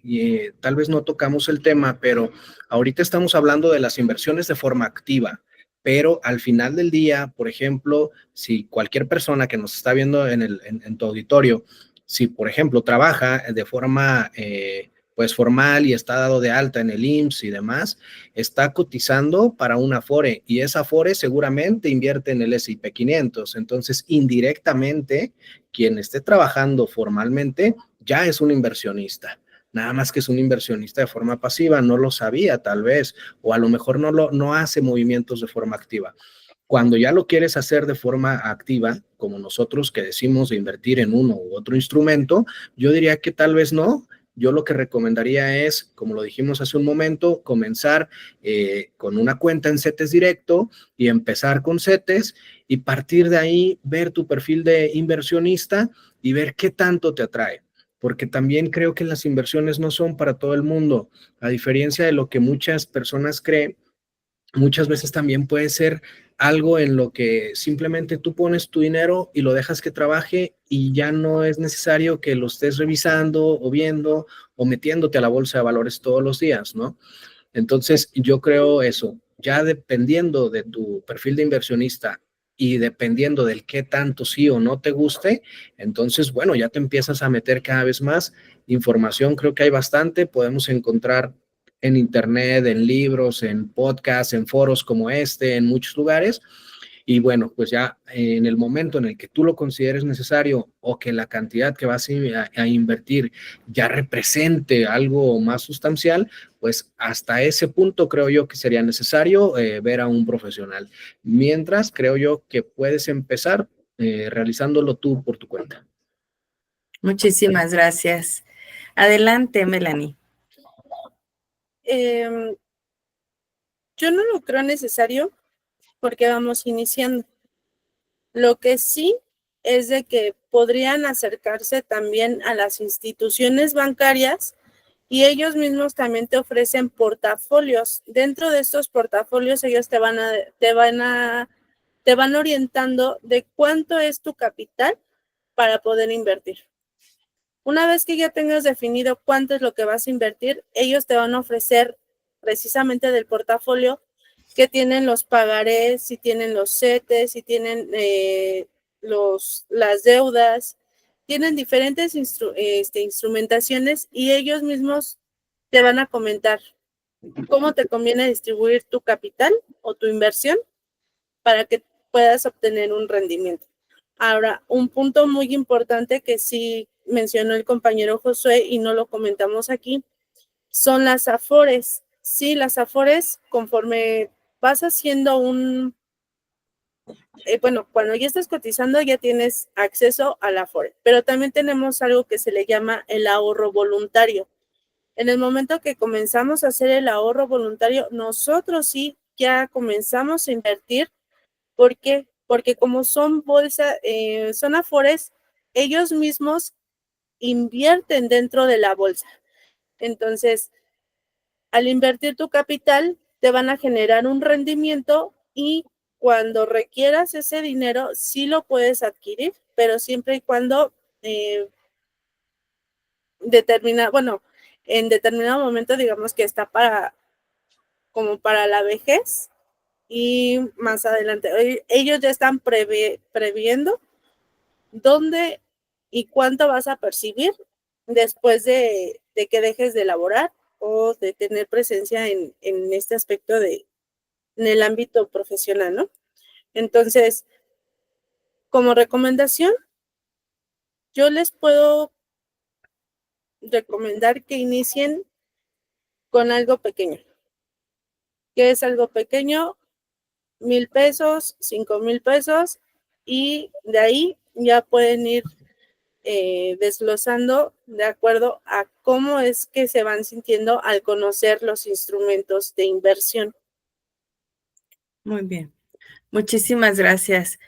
tal vez no tocamos el tema, pero ahorita estamos hablando de las inversiones de forma activa. Pero al final del día, por ejemplo, si cualquier persona que nos está viendo en tu auditorio, si por ejemplo trabaja de forma pues formal y está dado de alta en el IMSS y demás, está cotizando para una Afore y esa Afore seguramente invierte en el S&P 500. Entonces, indirectamente, quien esté trabajando formalmente ya es un inversionista. Nada más que es un inversionista de forma pasiva, no lo sabía tal vez, o a lo mejor no hace movimientos de forma activa. Cuando ya lo quieres hacer de forma activa, como nosotros que decimos de invertir en uno u otro instrumento, yo diría que tal vez no. Yo lo que recomendaría es, como lo dijimos hace un momento, comenzar con una cuenta en CETES directo y empezar con CETES y partir de ahí ver tu perfil de inversionista y ver qué tanto te atrae. Porque también creo que las inversiones no son para todo el mundo. A diferencia de lo que muchas personas creen, muchas veces también puede ser algo en lo que simplemente tú pones tu dinero y lo dejas que trabaje y ya no es necesario que lo estés revisando o viendo o metiéndote a la bolsa de valores todos los días, ¿no? Entonces, yo creo eso, ya dependiendo de tu perfil de inversionista y dependiendo del qué tanto sí o no te guste, entonces, bueno, ya te empiezas a meter cada vez más información. Creo que hay bastante, podemos encontrar en internet, en libros, en podcasts, en foros como este, en muchos lugares. Y bueno, pues ya en el momento en el que tú lo consideres necesario o que la cantidad que vas a invertir ya represente algo más sustancial, pues hasta ese punto creo yo que sería necesario ver a un profesional. Mientras, creo yo que puedes empezar realizándolo tú por tu cuenta. Muchísimas gracias. Adelante, Melanie. Yo no lo creo necesario porque vamos iniciando. Lo que sí es de que podrían acercarse también a las instituciones bancarias y ellos mismos también te ofrecen portafolios. Dentro de estos portafolios ellos te van orientando de cuánto es tu capital para poder invertir. Una vez que ya tengas definido cuánto es lo que vas a invertir, ellos te van a ofrecer precisamente del portafolio que tienen los pagarés, si tienen los CETES, si tienen las deudas, tienen diferentes instrumentaciones y ellos mismos te van a comentar cómo te conviene distribuir tu capital o tu inversión para que puedas obtener un rendimiento. Ahora, un punto muy importante que sí mencionó el compañero Josué y no lo comentamos aquí, son las Afores. Sí, las Afores, conforme vas haciendo cuando ya estás cotizando ya tienes acceso a la Afore, pero también tenemos algo que se le llama el ahorro voluntario. En el momento que comenzamos a hacer el ahorro voluntario, nosotros sí ya comenzamos a invertir. ¿Por qué? Porque como son son Afores, ellos mismos invierten dentro de la bolsa. Entonces, al invertir tu capital, te van a generar un rendimiento y cuando requieras ese dinero, sí lo puedes adquirir, pero siempre y cuando en determinado momento, digamos que está como para la vejez y más adelante. Ellos ya están previendo dónde y cuánto vas a percibir después de que dejes de laborar o de tener presencia en este aspecto en el ámbito profesional, ¿no? Entonces, como recomendación, yo les puedo recomendar que inicien con algo pequeño. ¿Qué es algo pequeño? 1,000 pesos, 5,000 pesos, y de ahí ya pueden ir desglosando de acuerdo a cómo es que se van sintiendo al conocer los instrumentos de inversión. Muy bien. Muchísimas gracias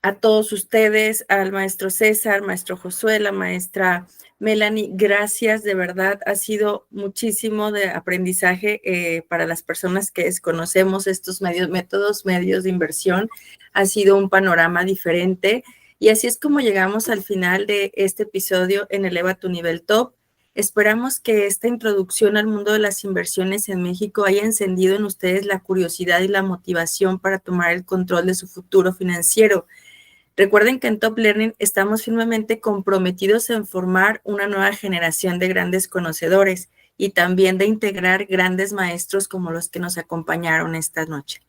a todos ustedes, al maestro César, maestro Josué, la maestra Melanie. Gracias, de verdad. Ha sido muchísimo de aprendizaje para las personas que desconocemos estos métodos de inversión. Ha sido un panorama diferente. Y así es como llegamos al final de este episodio en Eleva tu Nivel Top. Esperamos que esta introducción al mundo de las inversiones en México haya encendido en ustedes la curiosidad y la motivación para tomar el control de su futuro financiero. Recuerden que en Top Learning estamos firmemente comprometidos en formar una nueva generación de grandes conocedores y también de integrar grandes maestros como los que nos acompañaron esta noche.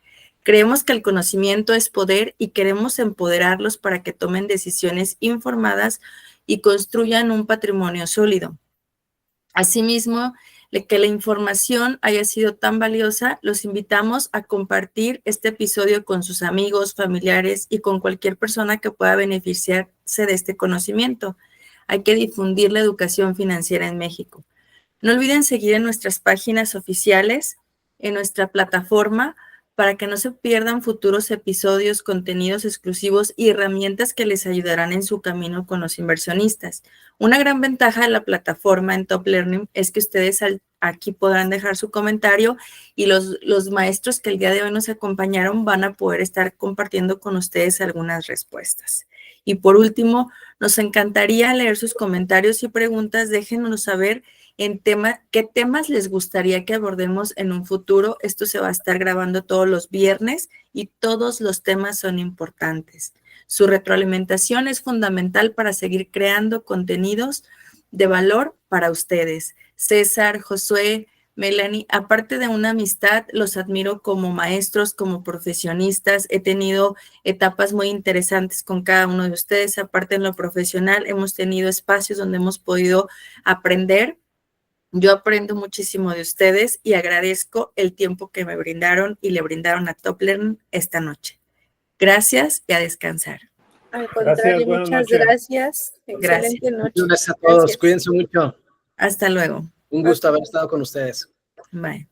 Creemos que el conocimiento es poder y queremos empoderarlos para que tomen decisiones informadas y construyan un patrimonio sólido. Asimismo, que la información haya sido tan valiosa, los invitamos a compartir este episodio con sus amigos, familiares y con cualquier persona que pueda beneficiarse de este conocimiento. Hay que difundir la educación financiera en México. No olviden seguir en nuestras páginas oficiales, en nuestra plataforma, para que no se pierdan futuros episodios, contenidos exclusivos y herramientas que les ayudarán en su camino con los inversionistas. Una gran ventaja de la plataforma en Top Learning es que ustedes aquí podrán dejar su comentario y los maestros que el día de hoy nos acompañaron van a poder estar compartiendo con ustedes algunas respuestas. Y por último, nos encantaría leer sus comentarios y preguntas. Déjenos saber qué temas les gustaría que abordemos en un futuro. Esto se va a estar grabando todos los viernes y todos los temas son importantes. Su retroalimentación es fundamental para seguir creando contenidos de valor para ustedes. César, Josué, Melanie, aparte de una amistad, los admiro como maestros, como profesionistas. He tenido etapas muy interesantes con cada uno de ustedes. Aparte en lo profesional, hemos tenido espacios donde hemos podido aprender. Yo aprendo muchísimo de ustedes y agradezco el tiempo que me brindaron y le brindaron a Top Learning esta noche. Gracias y a descansar. Al contrario, buenas muchas noches. gracias. Excelente noche. Gracias a todos. Gracias. Cuídense mucho. Hasta luego. Un gusto haber estado con ustedes. Bye.